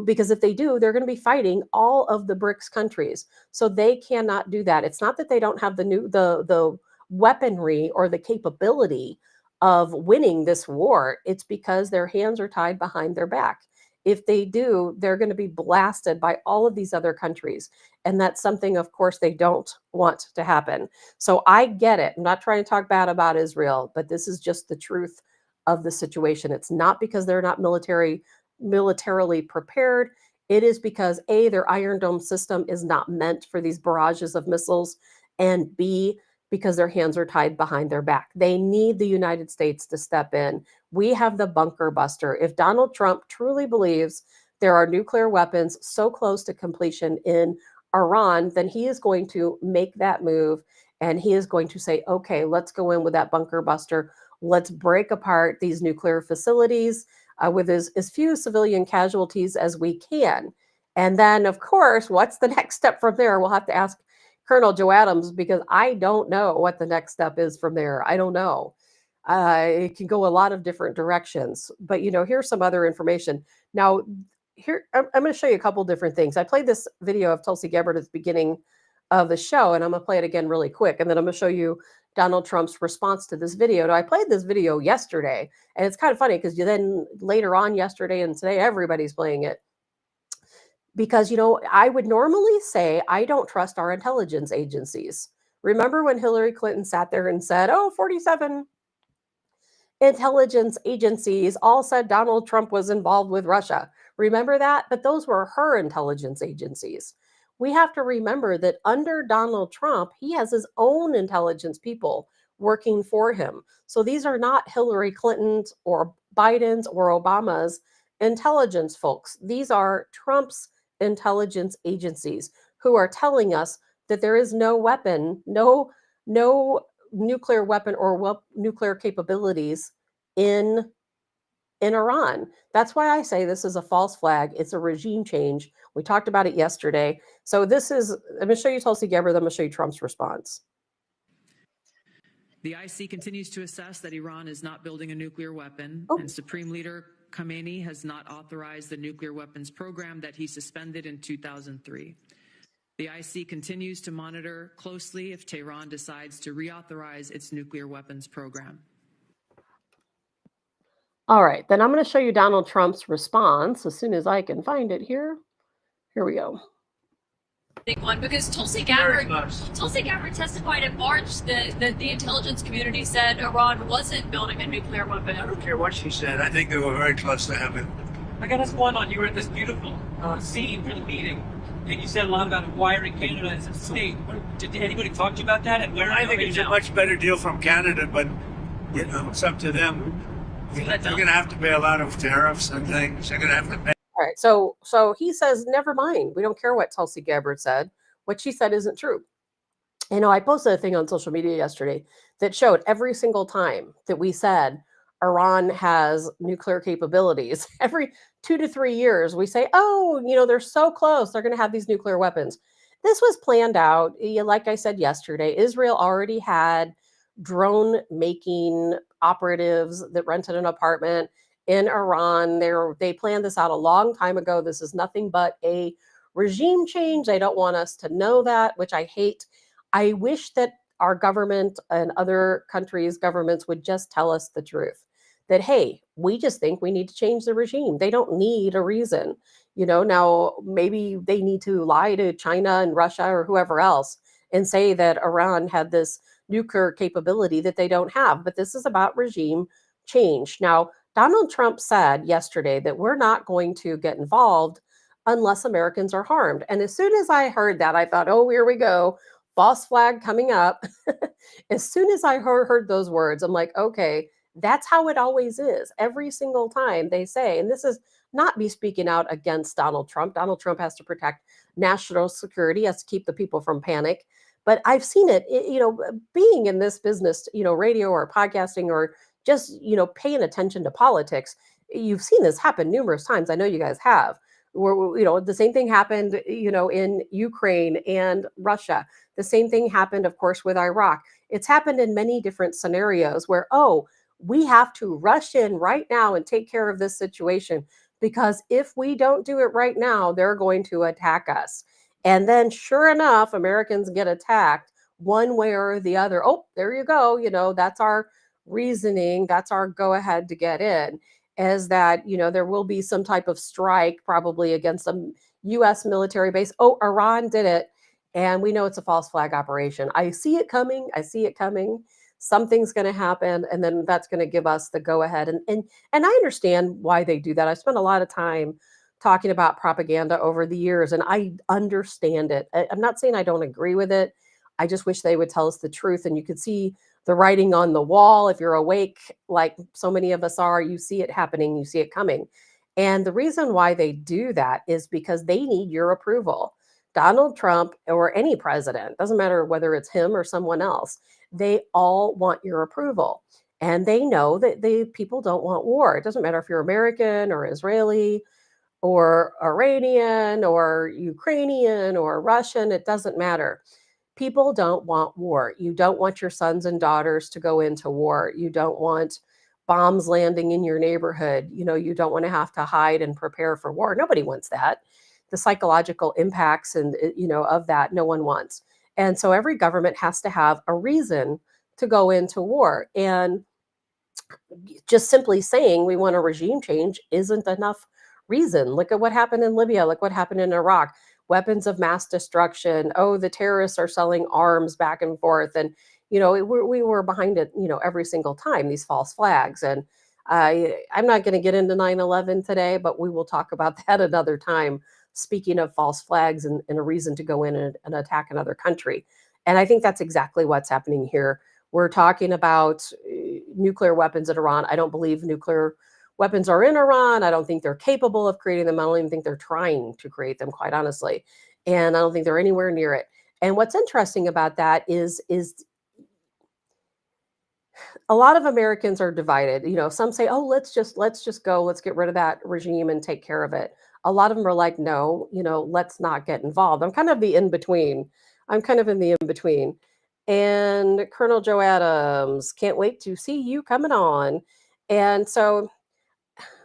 Because if they do, they're going to be fighting all of the BRICS countries. So they cannot do that. It's not that they don't have the weaponry or the capability of winning this war. It's because their hands are tied behind their back. if they do, they're going to be blasted by all of these other countries. And that's something, of course, they don't want to happen. So I get it. I'm not trying to talk bad about Israel, but this is just the truth of the situation. It's not because they're not militarily prepared. It is because A, their Iron Dome system is not meant for these barrages of missiles, and B, because their hands are tied behind their back. They need the United States to step in. We have the bunker buster. If Donald Trump truly believes there are nuclear weapons so close to completion in Iran, then he is going to make that move, and he is going to say, okay, let's go in with that bunker buster. Let's break apart these nuclear facilities with as few civilian casualties as we can. And then, of course, what's the next step from there? We'll have to ask Colonel Joe Adams, because I don't know what the next step is from there. I don't know. It can go a lot of different directions. But, here's some other information. Now, here, I'm going to show you a couple different things. I played this video of Tulsi Gabbard at the beginning of the show, and I'm going to play it again really quick. And then I'm going to show you Donald Trump's response to this video. Now, I played this video yesterday, and it's kind of funny because then later on yesterday and today, everybody's playing it. Because, I would normally say I don't trust our intelligence agencies. Remember when Hillary Clinton sat there and said, 47 intelligence agencies all said Donald Trump was involved with Russia. Remember that? But those were her intelligence agencies. We have to remember that under Donald Trump, he has his own intelligence people working for him. So these are not Hillary Clinton's or Biden's or Obama's intelligence folks. These are Trump's intelligence agencies who are telling us that there is no weapon, no nuclear weapon or nuclear capabilities in Iran. That's why I say this is a false flag. It's a regime change. We talked about it yesterday. So I'm going to show you Tulsi Gabbard, then I'm going to show you Trump's response. The IC continues to assess that Iran is not building a nuclear weapon, and Supreme Leader Khamenei has not authorized the nuclear weapons program that he suspended in 2003. The IC continues to monitor closely if Tehran decides to reauthorize its nuclear weapons program. All right, then I'm going to show you Donald Trump's response as soon as I can find it here. Here we go. Big one, because Tulsi Gabbard testified in March that the intelligence community said Iran wasn't building a nuclear weapon. I don't care what she said. I think they were very close to having. I got us one on. You were at this beautiful scene for the meeting, and you said a lot about acquiring Canada as a state. Did anybody talk to you about that? And where I think it's a much better deal from Canada, but it's up to them. They're going to have to pay a lot of tariffs and things. They're going to have to pay. All right, so he says, never mind. We don't care what Tulsi Gabbard said. What she said isn't true. I posted a thing on social media yesterday that showed every single time that we said Iran has nuclear capabilities, every 2 to 3 years, we say, they're so close. They're going to have these nuclear weapons. This was planned out. Like I said yesterday, Israel already had drone making operatives that rented an apartment in Iran. They planned this out a long time ago. This is nothing but a regime change. They don't want us to know that, which I hate. I wish that our government and other countries' governments would just tell us the truth. That, hey, we just think we need to change the regime. They don't need a reason. Now maybe they need to lie to China and Russia or whoever else and say that Iran had this nuclear capability that they don't have. But this is about regime change. Now, Donald Trump said yesterday that we're not going to get involved unless Americans are harmed. And as soon as I heard that, I thought, here we go. False flag coming up. As soon as I heard those words, I'm like, okay, that's how it always is. Every single time they say, and this is not me speaking out against Donald Trump. Donald Trump has to protect national security, has to keep the people from panic. But I've seen it, being in this business, radio or podcasting or just, paying attention to politics. You've seen this happen numerous times. I know you guys have. Where, the same thing happened, in Ukraine and Russia. The same thing happened, of course, with Iraq. It's happened in many different scenarios where, we have to rush in right now and take care of this situation, because if we don't do it right now, they're going to attack us. And then sure enough, Americans get attacked one way or the other. There you go. That's our reasoning. That's our go ahead to get in. is that, there will be some type of strike probably against some U.S. military base. Oh, Iran did it. And we know it's a false flag operation. I see it coming. I see it coming. Something's going to happen. And then that's going to give us the go ahead. And I understand why they do that. I spent a lot of time talking about propaganda over the years, and I understand it. I'm not saying I don't agree with it. I just wish they would tell us the truth. And you could see the writing on the wall. If you're awake, like so many of us are, you see it happening, you see it coming. And the reason why they do that is because they need your approval. Donald Trump or any president, doesn't matter whether it's him or someone else, they all want your approval. And they know that people don't want war. It doesn't matter if you're American or Israeli or Iranian or Ukrainian or Russian, it doesn't matter. People don't want war. You don't want your sons and daughters to go into war. You don't want bombs landing in your neighborhood. You don't want to have to hide and prepare for war. Nobody wants that. The psychological impacts and, of that, no one wants. And so every government has to have a reason to go into war. And just simply saying we want a regime change isn't enough reason. Look at what happened in Libya. Look what happened in Iraq. Weapons of mass destruction. Oh, the terrorists are selling arms back and forth. And, we were behind it, every single time, these false flags. And I'm not going to get into 9/11 today, but we will talk about that another time. Speaking of false flags and a reason to go in and attack another country. And I think that's exactly what's happening here. We're talking about nuclear weapons in Iran. I don't believe nuclear weapons are in Iran. I don't think they're capable of creating them. I don't even think they're trying to create them, quite honestly. And I don't think they're anywhere near it. And what's interesting about that is a lot of Americans are divided. Some say, oh, let's just go, let's get rid of that regime and take care of it. A lot of them are like, no, let's not get involved. I'm kind of the in-between. I'm kind of in the in-between. And Colonel Joe Adams, can't wait to see you coming on. And so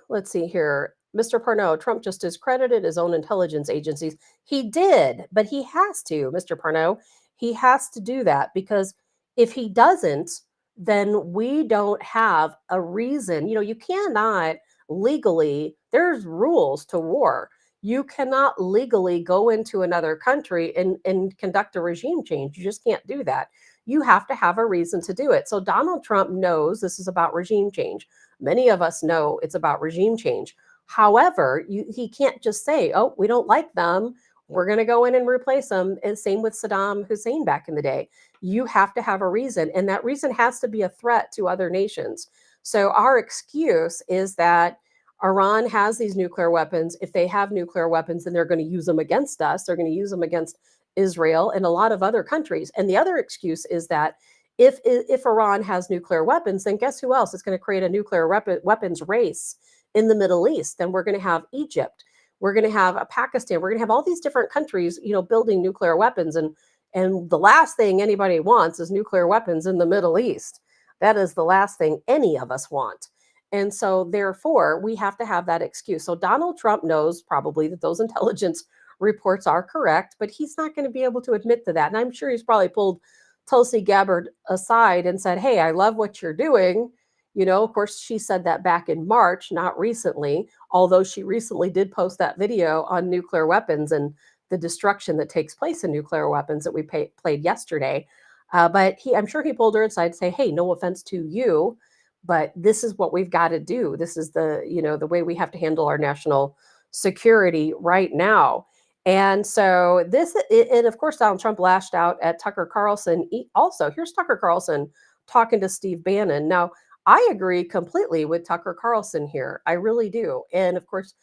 let's see here. Mr. Parnot, Trump just discredited his own intelligence agencies. He did, but he has to, Mr. Parnot. He has to do that because if he doesn't, then we don't have a reason. You cannot legally, there's rules to war. You cannot legally go into another country and conduct a regime change. You just can't do that. You have to have a reason to do it. So Donald Trump knows this is about regime change. Many of us know it's about regime change. However, he can't just say, oh, we don't like them, we're going to go in and replace them. And same with Saddam Hussein back in the day. You have to have a reason, and that reason has to be a threat to other nations. So our excuse is that Iran has these nuclear weapons. If they have nuclear weapons, then they're going to use them against us. They're going to use them against Israel and a lot of other countries. And the other excuse is that if Iran has nuclear weapons, then guess who else is going to create a nuclear weapons race in the Middle East? Then we're going to have Egypt. We're going to have Pakistan. We're going to have all these different countries, building nuclear weapons. And the last thing anybody wants is nuclear weapons in the Middle East. That is the last thing any of us want. And so therefore, we have to have that excuse. So Donald Trump knows probably that those intelligence reports are correct, but he's not going to be able to admit to that. And I'm sure he's probably pulled Tulsi Gabbard aside and said, hey, I love what you're doing. Of course, she said that back in March, not recently, although she recently did post that video on nuclear weapons and the destruction that takes place in nuclear weapons that we played yesterday. But I'm sure he pulled her aside to say, hey, no offense to you, but this is what we've got to do. This is the way we have to handle our national security right now. And so and of course, Donald Trump lashed out at Tucker Carlson. Also, here's Tucker Carlson talking to Steve Bannon. Now, I agree completely with Tucker Carlson here. I really do. And of course,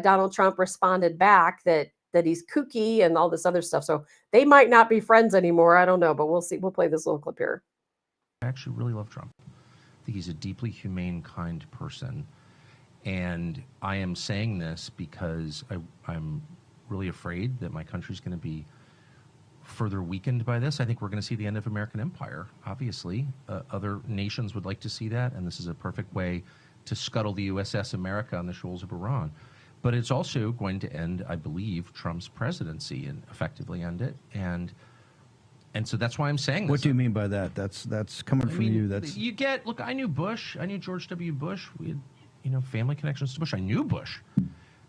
Donald Trump responded back that he's kooky and all this other stuff. So they might not be friends anymore. I don't know, but we'll see. We'll play this little clip here. I actually really love Trump. I think he's a deeply humane, kind person. And I am saying this because I'm really afraid that my country's going to be further weakened by this. I think we're going to see the end of American empire, obviously. Other nations would like to see that, and this is a perfect way to scuttle the USS America on the shoals of Iran. But it's also going to end, I believe, Trump's presidency and effectively end it. And so that's why I'm saying this. What do you mean by that? That's coming from you. That's look, I knew Bush. I knew George W. Bush. We had family connections to Bush. I knew Bush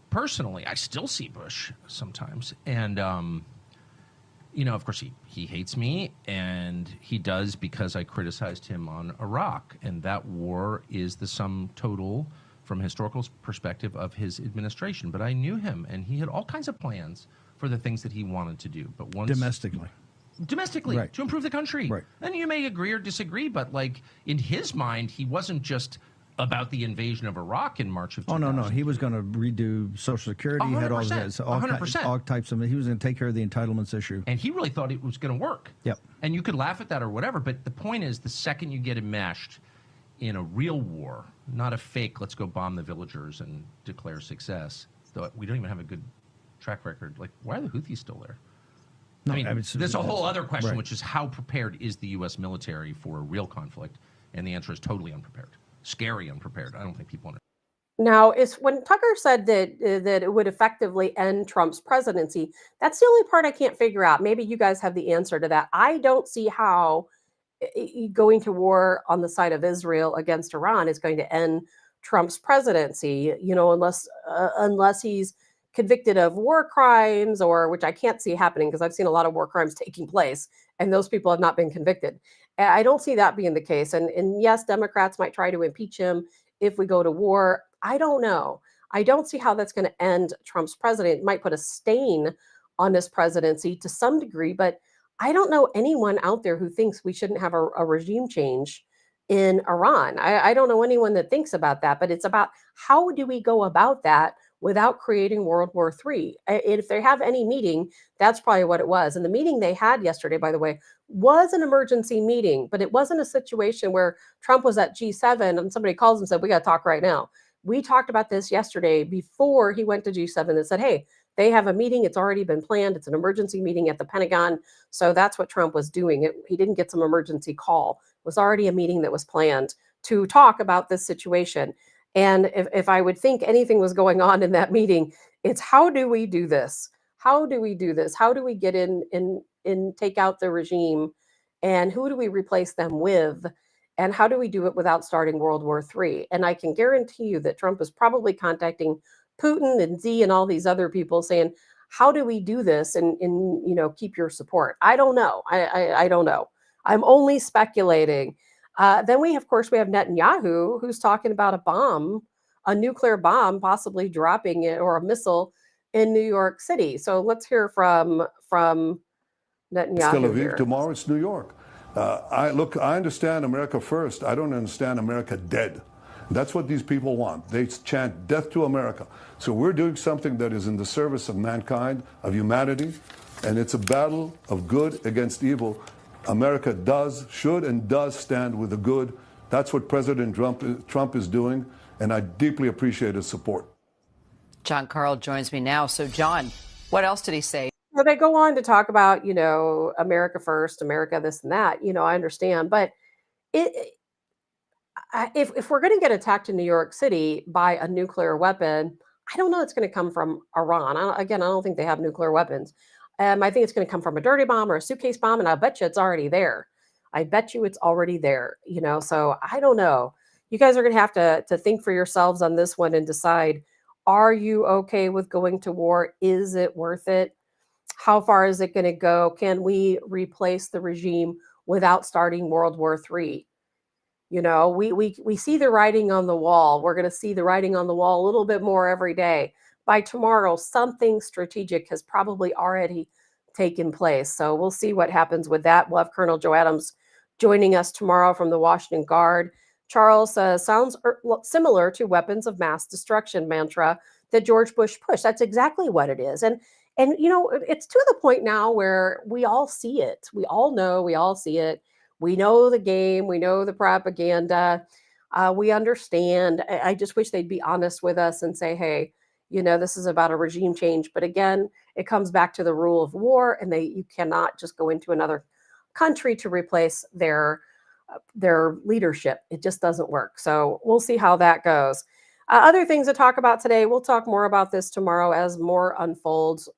personally. I still see Bush sometimes. And, of course, he hates me, and he does because I criticized him on Iraq. And that war is the sum total, from a historical perspective, of his administration. But I knew him, and he had all kinds of plans for the things that he wanted to do. But once domestically, right, to improve the country. Right. And you may agree or disagree, but in his mind, he wasn't just about the invasion of Iraq in March of 2000. Oh, no. He was going to redo Social Security. He had all 100%. all types of. He was going to take care of the entitlements issue. And he really thought it was going to work. Yep. And you could laugh at that or whatever, but the point is, the second you get enmeshed in a real war, not a fake, let's go bomb the villagers and declare success, though we don't even have a good track record. Why are the Houthis still there? No, there's a whole other question, right, which is how prepared is the U.S. military for a real conflict? And the answer is totally unprepared. Scary unprepared. I don't think people understand. Now, it's when Tucker said that it would effectively end Trump's presidency. That's the only part I can't figure out. Maybe you guys have the answer to that. I don't see how going to war on the side of Israel against Iran is going to end Trump's presidency. Unless he's convicted of war crimes, or which I can't see happening because I've seen a lot of war crimes taking place and those people have not been convicted. I don't see that being the case. And yes, Democrats might try to impeach him if we go to war. I don't know. I don't see how that's going to end Trump's presidency. It might put a stain on his presidency to some degree, but I don't know anyone out there who thinks we shouldn't have a regime change in Iran. I don't know anyone that thinks about that, but it's about how do we go about that without creating World War III. If they have any meeting, that's probably what it was. And the meeting they had yesterday, by the way, was an emergency meeting, but it wasn't a situation where Trump was at G7 and somebody calls and said, we got to talk right now. We talked about this yesterday before he went to G7 and said, hey, they have a meeting. It's already been planned. It's an emergency meeting at the Pentagon. So that's what Trump was doing. He didn't get some emergency call. It was already a meeting that was planned to talk about this situation. And if I would think anything was going on in that meeting, it's how do we do this? How do we do this? How do we get in and take out the regime? And who do we replace them with? And how do we do it without starting World War III? And I can guarantee you that Trump is probably contacting Putin and Xi and all these other people saying, how do we do this and keep your support? I don't know. I don't know. I'm only speculating. Then we have Netanyahu, who's talking about a nuclear bomb, possibly dropping it, or a missile in New York City. So let's hear from Netanyahu. It's Tel Aviv. Here. Tomorrow it's New York. I understand America first. I don't understand America dead. That's what these people want. They chant death to America. So we're doing something that is in the service of mankind, of humanity, and it's a battle of good against evil. America should and does stand with the good. That's what President Trump is doing, and I deeply appreciate his support. John Carl joins me now. So, John, what else did he say? Well, they go on to talk about, America first, America this and that. I understand, but if we're going to get attacked in New York City by a nuclear weapon, I don't know it's going to come from Iran. I don't think they have nuclear weapons. I think it's going to come from a dirty bomb or a suitcase bomb, and I bet you it's already there. I bet you it's already there, so I don't know. You guys are going to have to think for yourselves on this one and decide, are you okay with going to war? Is it worth it? How far is it going to go? Can we replace the regime without starting World War III? We see the writing on the wall. We're going to see the writing on the wall a little bit more every day. By tomorrow, something strategic has probably already taken place. So we'll see what happens with that. We'll have Colonel Joe Adams joining us tomorrow from the Washington Guard. Charles says, sounds similar to weapons of mass destruction mantra that George Bush pushed. That's exactly what it is. And it's to the point now where we all see it. We all know, we all see it. We know the game. We know the propaganda. We understand. I just wish they'd be honest with us and say, hey, this is about a regime change. But again, it comes back to the rule of war, and you cannot just go into another country to replace their leadership. It just doesn't work. So we'll see how that goes. Other things to talk about today. We'll talk more about this tomorrow as more unfolds.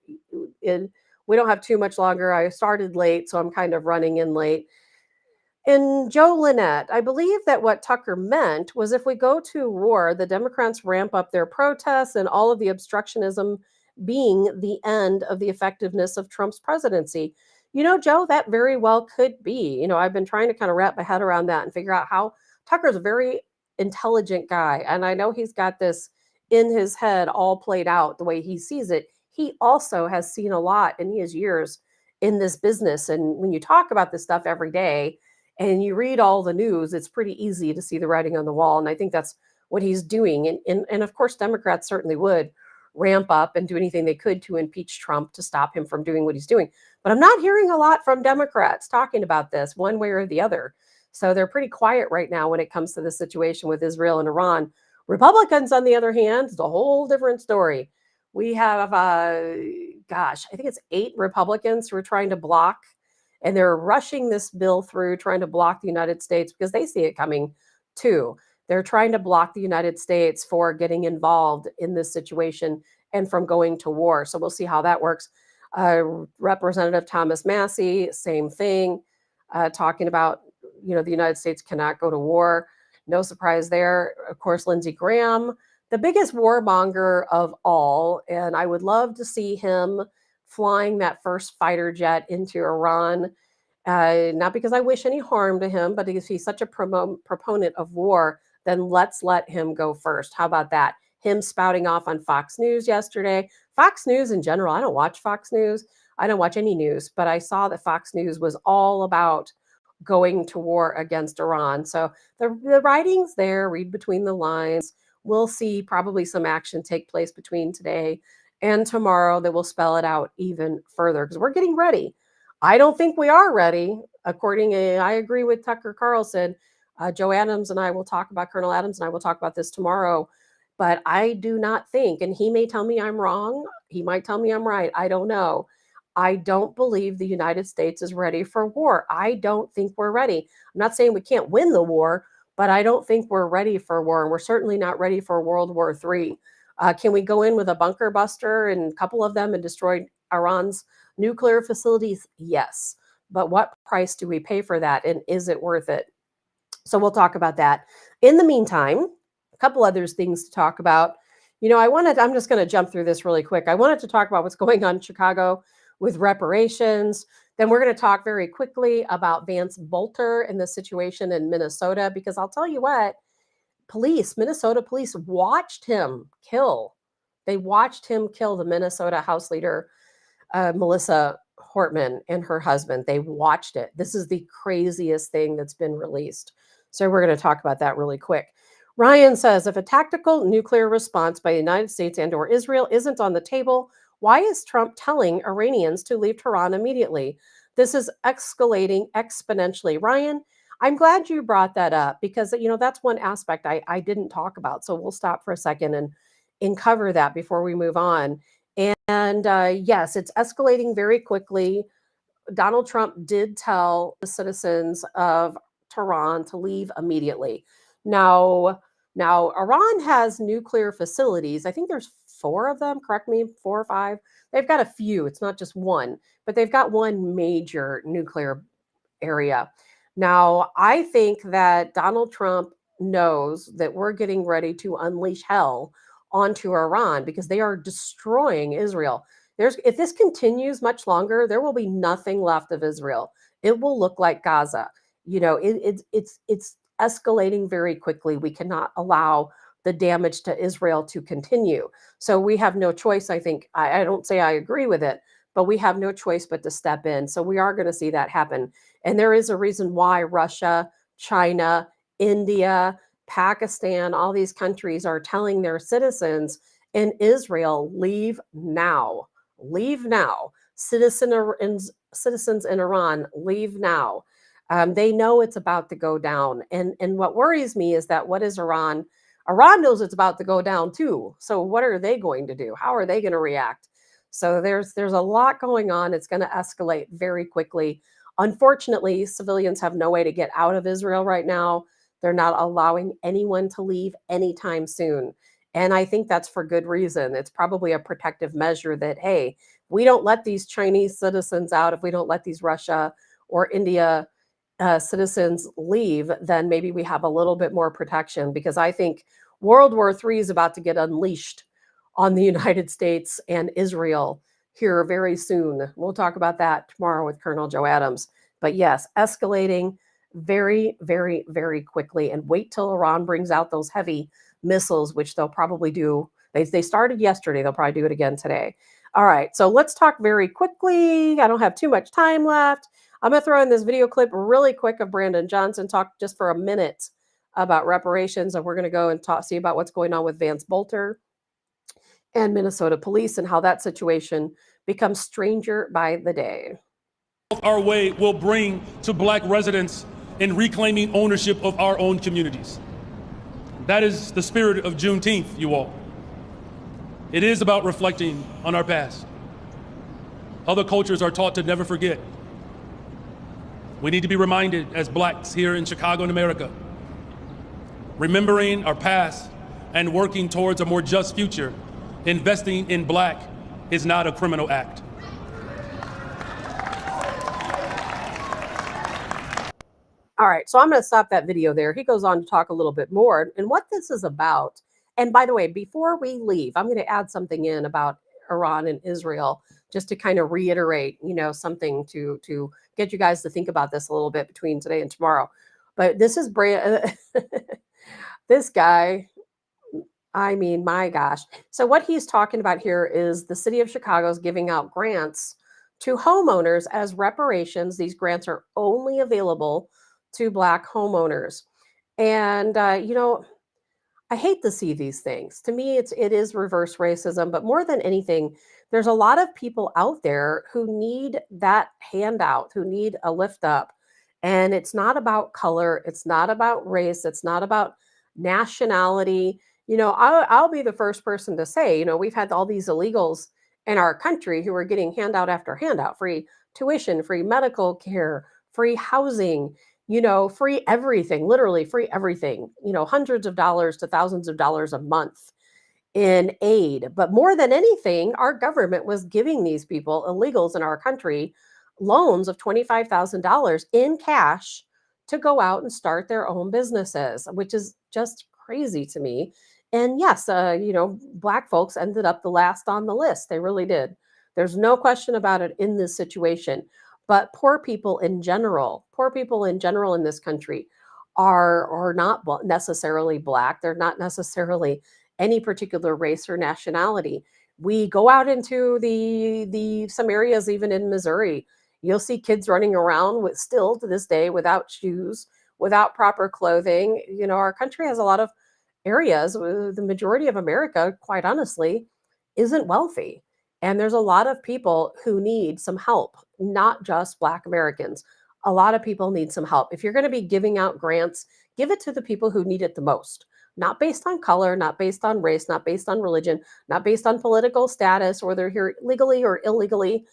We don't have too much longer. I started late, so I'm kind of running in late. And Joe Lynette, I believe that what Tucker meant was if we go to war, the Democrats ramp up their protests and all of the obstructionism being the end of the effectiveness of Trump's presidency. Joe, that very well could be. I've been trying to kind of wrap my head around that and figure out how Tucker's a very intelligent guy. And I know he's got this in his head all played out the way he sees it. He also has seen a lot in his years in this business. And when you talk about this stuff every day, and you read all the news, it's pretty easy to see the writing on the wall. And I think that's what he's doing. And of course, Democrats certainly would ramp up and do anything they could to impeach Trump to stop him from doing what he's doing. But I'm not hearing a lot from Democrats talking about this one way or the other. So they're pretty quiet right now when it comes to the situation with Israel and Iran. Republicans, on the other hand, it's a whole different story. We have, I think it's 8 Republicans who are trying to block, and they're rushing this bill through, trying to block the United States because they see it coming too. They're trying to block the United States for getting involved in this situation and from going to war. So we'll see how that works. Representative Thomas Massey, same thing, talking about, the United States cannot go to war. No surprise there. Of course, Lindsey Graham, the biggest warmonger of all, and I would love to see him flying that first fighter jet into Iran, not because I wish any harm to him, but because he's such a proponent of war, then let's let him go first. How about that? Him spouting off on Fox News yesterday. Fox News in general, I don't watch Fox News. I don't watch any news, but I saw that Fox News was all about going to war against Iran. So the writing's there, read between the lines. We'll see probably some action take place between today and tomorrow that will spell it out even further because we're getting ready. I don't think we are ready. I agree with Tucker Carlson. Joe Adams and I will talk about, Colonel Adams and I will talk about this tomorrow. But I do not think, and he may tell me I'm wrong. He might tell me I'm right. I don't know. I don't believe the United States is ready for war. I don't think we're ready. I'm not saying we can't win the war, but I don't think we're ready for war. And we're certainly not ready for World War III. Can we go in with a bunker buster and a couple of them and destroy Iran's nuclear facilities? Yes. But what price do we pay for that? And is it worth it? So we'll talk about that. In the meantime, a couple other things to talk about. I'm just going to jump through this really quick. I wanted to talk about what's going on in Chicago with reparations. Then we're going to talk very quickly about Vance Boelter and the situation in Minnesota, because I'll tell you what, Minnesota police watched him kill. They watched him kill the Minnesota House Leader, Melissa Hortman, and her husband. They watched it. This is the craziest thing that's been released. So we're going to talk about that really quick. Ryan says, if a tactical nuclear response by the United States and or Israel isn't on the table, why is Trump telling Iranians to leave Tehran immediately? This is escalating exponentially. Ryan, I'm glad you brought that up because, that's one aspect I didn't talk about. So we'll stop for a second and cover that before we move on. And yes, it's escalating very quickly. Donald Trump did tell the citizens of Tehran to leave immediately. Now Iran has nuclear facilities. I think there's 4 of them, correct me, 4 or 5. They've got a few. It's not just one, but they've got one major nuclear area. Now, I think that Donald Trump knows that we're getting ready to unleash hell onto Iran because they are destroying Israel. If this continues much longer, there will be nothing left of Israel. It will look like Gaza. It's escalating very quickly. We cannot allow the damage to Israel to continue. So we have no choice. I think, I don't say I agree with it, but we have no choice but to step in. So we are going to see that happen. And there is a reason why Russia, China, India, Pakistan, all these countries are telling their citizens in Israel, leave now. Leave now. Citizens in Iran, leave now. They know it's about to go down. And what worries me is that what is Iran? Iran knows it's about to go down too. So what are they going to do? How are they going to react? So there's a lot going on. It's going to escalate very quickly. Unfortunately, civilians have no way to get out of Israel right now. They're not allowing anyone to leave anytime soon. And I think that's for good reason. It's probably a protective measure that, hey, we don't let these Chinese citizens out, if we don't let these Russia or India citizens leave, then maybe we have a little bit more protection, because I think World War III is about to get unleashed on the United States and Israel here very soon. We'll talk about that tomorrow with Colonel Joe Adams. But yes, escalating very, very, very quickly. And wait till Iran brings out those heavy missiles, which they'll probably do. They started yesterday. They'll probably do it again today. All right, so let's talk very quickly. I don't have too much time left. I'm going to throw in this video clip really quick of Brandon Johnson talk just for a minute about reparations. And we're going to go and see about what's going on with Vance Boelter and Minnesota police and how that situation becomes stranger by the day. Our way will bring to Black residents in reclaiming ownership of our own communities. That is the spirit of Juneteenth, you all. It is about reflecting on our past. Other cultures are taught to never forget. We need to be reminded as Blacks here in Chicago and America, remembering our past and working towards a more just future. Investing in Black is not a criminal act. All right, so I'm going to stop that video there. He goes on to talk a little bit more and what this is about. And by the way, before we leave, I'm going to add something in about Iran and Israel, just to kind of reiterate, something to get you guys to think about this a little bit between today and tomorrow. But this is this guy, I mean, my gosh. So what he's talking about here is the city of Chicago is giving out grants to homeowners as reparations. These grants are only available to Black homeowners. And, I hate to see these things. To me, it is reverse racism, but more than anything, there's a lot of people out there who need that handout, who need a lift up. And it's not about color. It's not about race. It's not about nationality. I'll be the first person to say, we've had all these illegals in our country who are getting handout after handout, free tuition, free medical care, free housing, free everything, literally free everything, hundreds of dollars to thousands of dollars a month in aid. But more than anything, our government was giving these people, illegals in our country, loans of $25,000 in cash to go out and start their own businesses, which is just crazy to me. And yes, Black folks ended up the last on the list. They really did. There's no question about it in this situation. But poor people in general in this country are not necessarily Black. They're not necessarily any particular race or nationality. We go out into some areas, even in Missouri, you'll see kids running around still to this day without shoes, without proper clothing. Our country has a lot of areas. The majority of America, quite honestly, isn't wealthy. And there's a lot of people who need some help, not just Black Americans. A lot of people need some help. If you're going to be giving out grants, give it to the people who need it the most, not based on color, not based on race, not based on religion, not based on political status, or they're here legally or illegally.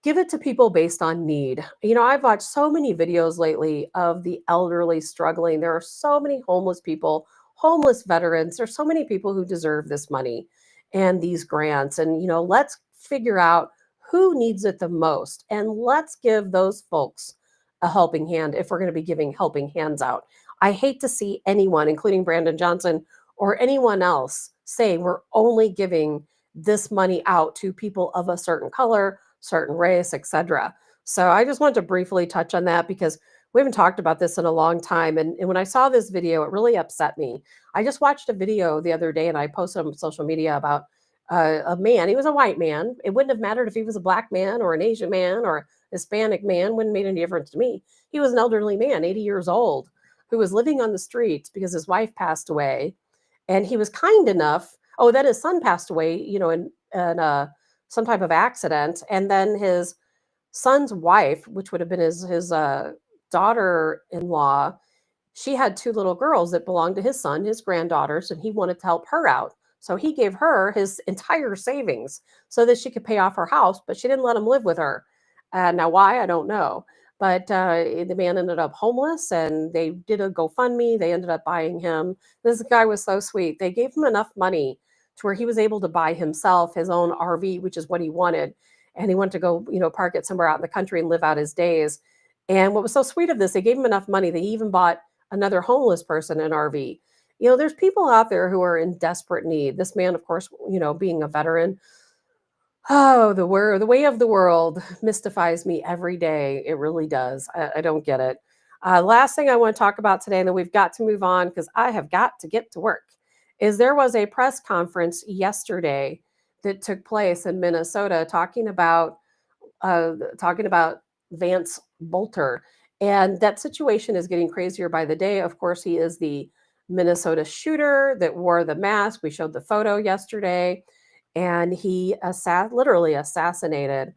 Give it to people based on need. I've watched so many videos lately of the elderly struggling. There are so many homeless people, homeless veterans. There's so many people who deserve this money and these grants. And, let's figure out who needs it the most. And let's give those folks a helping hand if we're going to be giving helping hands out. I hate to see anyone, including Brandon Johnson or anyone else, saying we're only giving this money out to people of a certain color, certain race, etc. So I just wanted to briefly touch on that because we haven't talked about this in a long time. And when I saw this video, it really upset me. I just watched a video the other day and I posted on social media about a man. He was a white man. It wouldn't have mattered if he was a Black man or an Asian man or a Hispanic man. Wouldn't have made any difference to me. He was an elderly man, 80 years old, who was living on the streets because his wife passed away. And he was kind enough. Oh, then his son passed away, in some type of accident. And then his son's wife, which would have been his daughter-in-law, she had two little girls that belonged to his son, his granddaughters, and he wanted to help her out. So he gave her his entire savings so that she could pay off her house, but she didn't let him live with her. Now, why? I don't know. But the man ended up homeless, and they did a GoFundMe. They ended up buying him. This guy was so sweet. They gave him enough money to where he was able to buy himself his own RV, which is what he wanted. And he wanted to go, park it somewhere out in the country and live out his days. And what was so sweet of this, they gave him enough money. They even bought another homeless person an RV. You know, there's people out there who are in desperate need. This man, of course, you know, being a veteran, oh, the way of the world mystifies me every day. It really does. I don't get it. Last thing I want to talk about today, and then we've got to move on because I have got to get to work, is there was a press conference yesterday that took place in Minnesota talking about Vance Boelter. And that situation is getting crazier by the day. Of course, he is the Minnesota shooter that wore the mask. We showed the photo yesterday. And he literally assassinated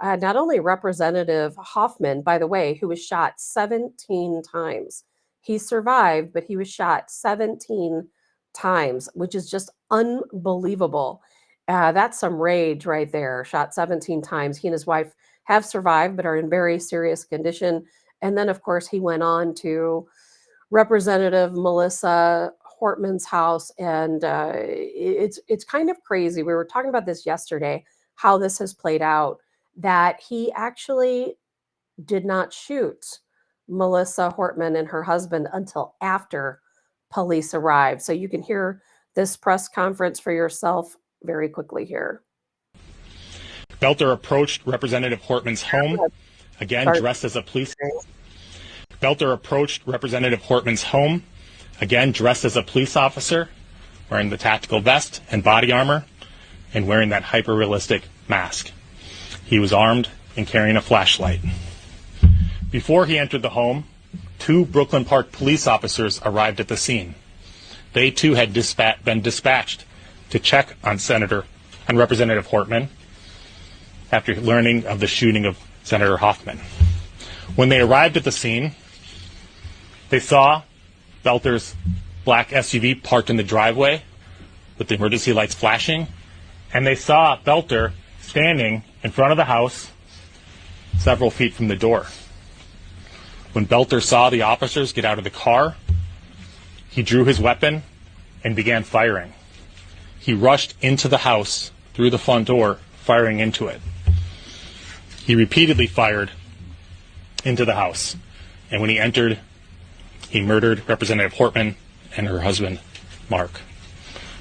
not only Representative Hortman, by the way, who was shot 17 times. He survived, but he was shot 17 times, which is just unbelievable. That's some rage right there. Shot 17 times. He and his wife have survived, but are in very serious condition. And then, of course, he went on to Representative Melissa Hortman's house, and it's kind of crazy. We were talking about this yesterday, how this has played out, that he actually did not shoot Melissa Hortman and her husband until after police arrived. So you can hear this press conference for yourself very quickly here. Boelter approached Representative Hortman's home, again dressed as a police. Boelter approached Representative Hortman's home, again dressed as a police officer, wearing the tactical vest and body armor, and wearing that hyper-realistic mask. He was armed and carrying a flashlight. Before he entered the home, 2 Brooklyn Park police officers arrived at the scene. They too had been dispatched to check on Representative Hortman after learning of the shooting of Senator Hortman. When they arrived at the scene, they saw Boelter's black SUV parked in the driveway with the emergency lights flashing, and they saw Boelter standing in front of the house several feet from the door. When Boelter saw the officers get out of the car, he drew his weapon and began firing. He rushed into the house through the front door, firing into it. He repeatedly fired into the house, and when he entered, he murdered Representative Hortman and her husband, Mark.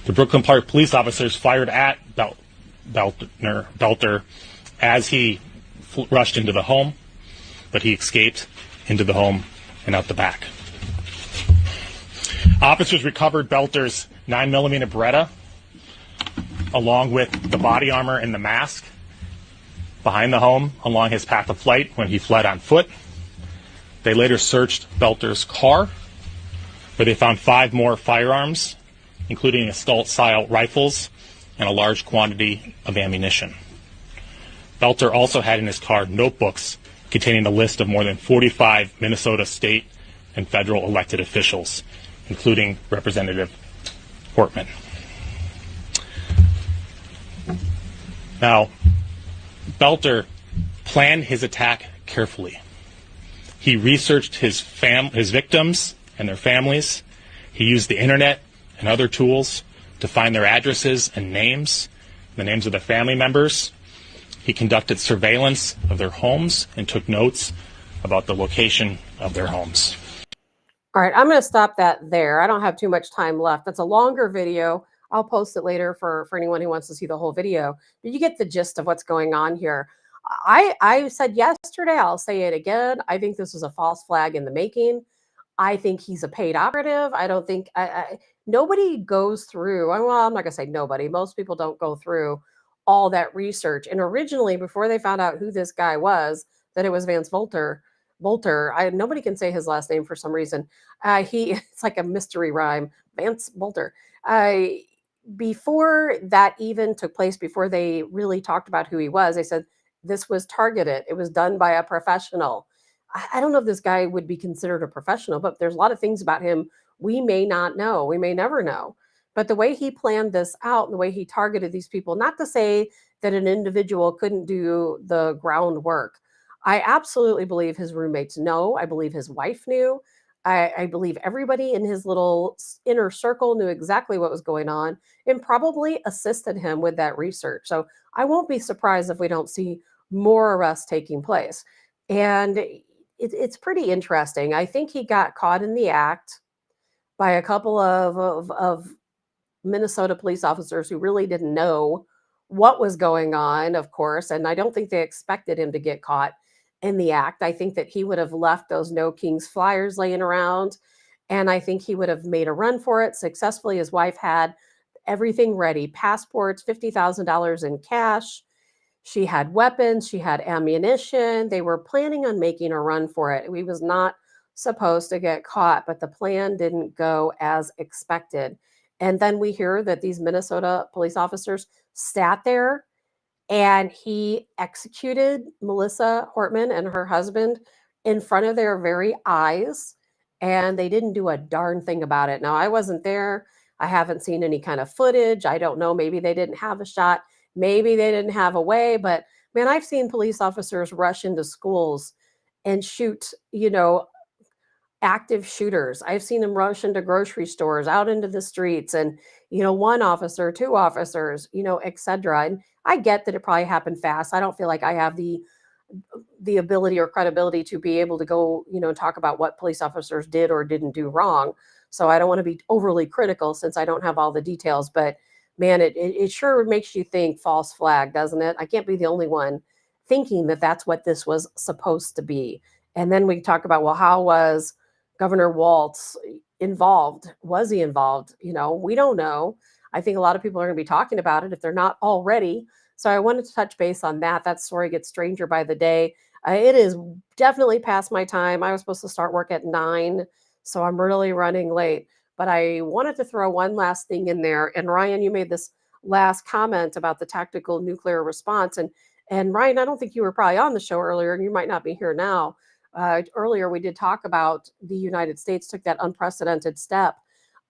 The Brooklyn Park police officers fired at Boelter as he rushed into the home, but he escaped into the home and out the back. Officers recovered Boelter's 9mm Beretta, along with the body armor and the mask, behind the home along his path of flight when he fled on foot. They later searched Boelter's car, where they found 5 more firearms, including assault-style rifles and a large quantity of ammunition. Boelter also had in his car notebooks containing a list of more than 45 Minnesota state and federal elected officials, including Representative Hortman. Now, Boelter planned his attack carefully. He researched his victims and their families. He used the internet and other tools to find their addresses and names, the names of their family members. He conducted surveillance of their homes and took notes about the location of their homes. All right, I'm going to stop that there. I don't have too much time left. That's a longer video. I'll post it later for anyone who wants to see the whole video. But you get the gist of what's going on here. I said yesterday, I'll say it again. I think this was a false flag in the making. I think he's a paid operative. I don't think nobody goes through. Well, I'm not going to say nobody. Most people don't go through all that research. And originally, before they found out who this guy was, that it was Vance Boelter. Nobody can say his last name for some reason. It's like a mystery rhyme. Vance Boelter. Before that even took place, before they really talked about who he was, they said this was targeted. It was done by a professional. I don't know if this guy would be considered a professional, but there's a lot of things about him we may not know. We may never know. But the way he planned this out and the way he targeted these people, not to say that an individual couldn't do the groundwork. I absolutely believe his roommates know. I believe his wife knew. I believe everybody in his little inner circle knew exactly what was going on and probably assisted him with that research. So I won't be surprised if we don't see more arrests taking place. And it's pretty interesting. I think he got caught in the act by a couple of Minnesota police officers who really didn't know what was going on, of course, and I don't think they expected him to get caught in the act. I think that he would have left those No Kings flyers laying around, and I think he would have made a run for it successfully. His wife had everything ready, passports, $50,000 in cash. She had weapons, she had ammunition. They were planning on making a run for it. He was not supposed to get caught, but the plan didn't go as expected. And then we hear that these Minnesota police officers sat there and he executed Melissa Hortman and her husband in front of their very eyes, and they didn't do a darn thing about it. Now, I wasn't there. I haven't seen any kind of footage. I don't know. Maybe they didn't have a shot. Maybe they didn't have a way. But man, I've seen police officers rush into schools and shoot, active shooters. I've seen them rush into grocery stores, out into the streets, and one officer, two officers, etc. And I get that it probably happened fast. I don't feel like I have the ability or credibility to be able to go, talk about what police officers did or didn't do wrong. So I don't want to be overly critical since I don't have all the details. But man, it sure makes you think false flag, doesn't it? I can't be the only one thinking that that's what this was supposed to be. And then we talk about, well, how was Governor Walz involved? Was he involved? We don't know. I think a lot of people are going to be talking about it if they're not already. So I wanted to touch base on that. That story gets stranger by the day. It is definitely past my time. I was supposed to start work at 9, so I'm really running late. But I wanted to throw one last thing in there. And Ryan, you made this last comment about the tactical nuclear response. And Ryan, I don't think you were probably on the show earlier, and you might not be here now. Earlier, we did talk about the United States took that unprecedented step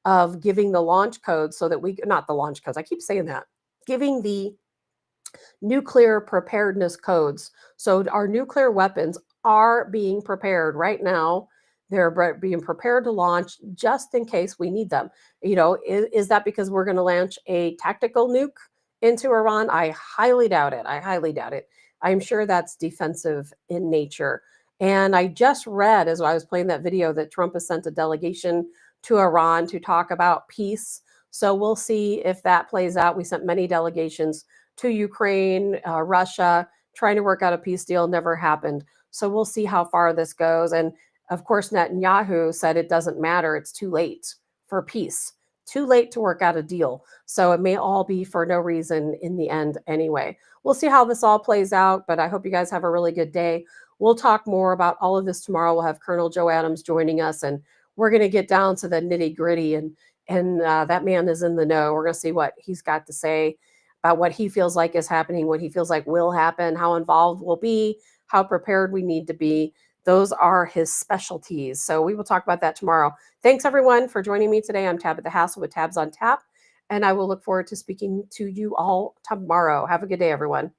of giving the launch codes so that not the launch codes, I keep saying that, giving the nuclear preparedness codes. So our nuclear weapons are being prepared right now. They're being prepared to launch just in case we need them. Is that because we're going to launch a tactical nuke into Iran? I highly doubt it. I'm sure that's defensive in nature. And I just read, as I was playing that video, that Trump has sent a delegation to Iran to talk about peace. So we'll see if that plays out. We sent many delegations to Ukraine, Russia, trying to work out a peace deal. Never happened. So we'll see how far this goes. And of course, Netanyahu said it doesn't matter. It's too late for peace, too late to work out a deal. So it may all be for no reason in the end anyway. We'll see how this all plays out, but I hope you guys have a really good day. We'll talk more about all of this tomorrow. We'll have Colonel Joe Adams joining us, and we're going to get down to the nitty gritty. And that man is in the know. We're going to see what he's got to say about what he feels like is happening, what he feels like will happen, how involved we'll be, how prepared we need to be. Those are his specialties. So we will talk about that tomorrow. Thanks, everyone, for joining me today. I'm Tabitha Hassell with Tabs on Tap, and I will look forward to speaking to you all tomorrow. Have a good day, everyone.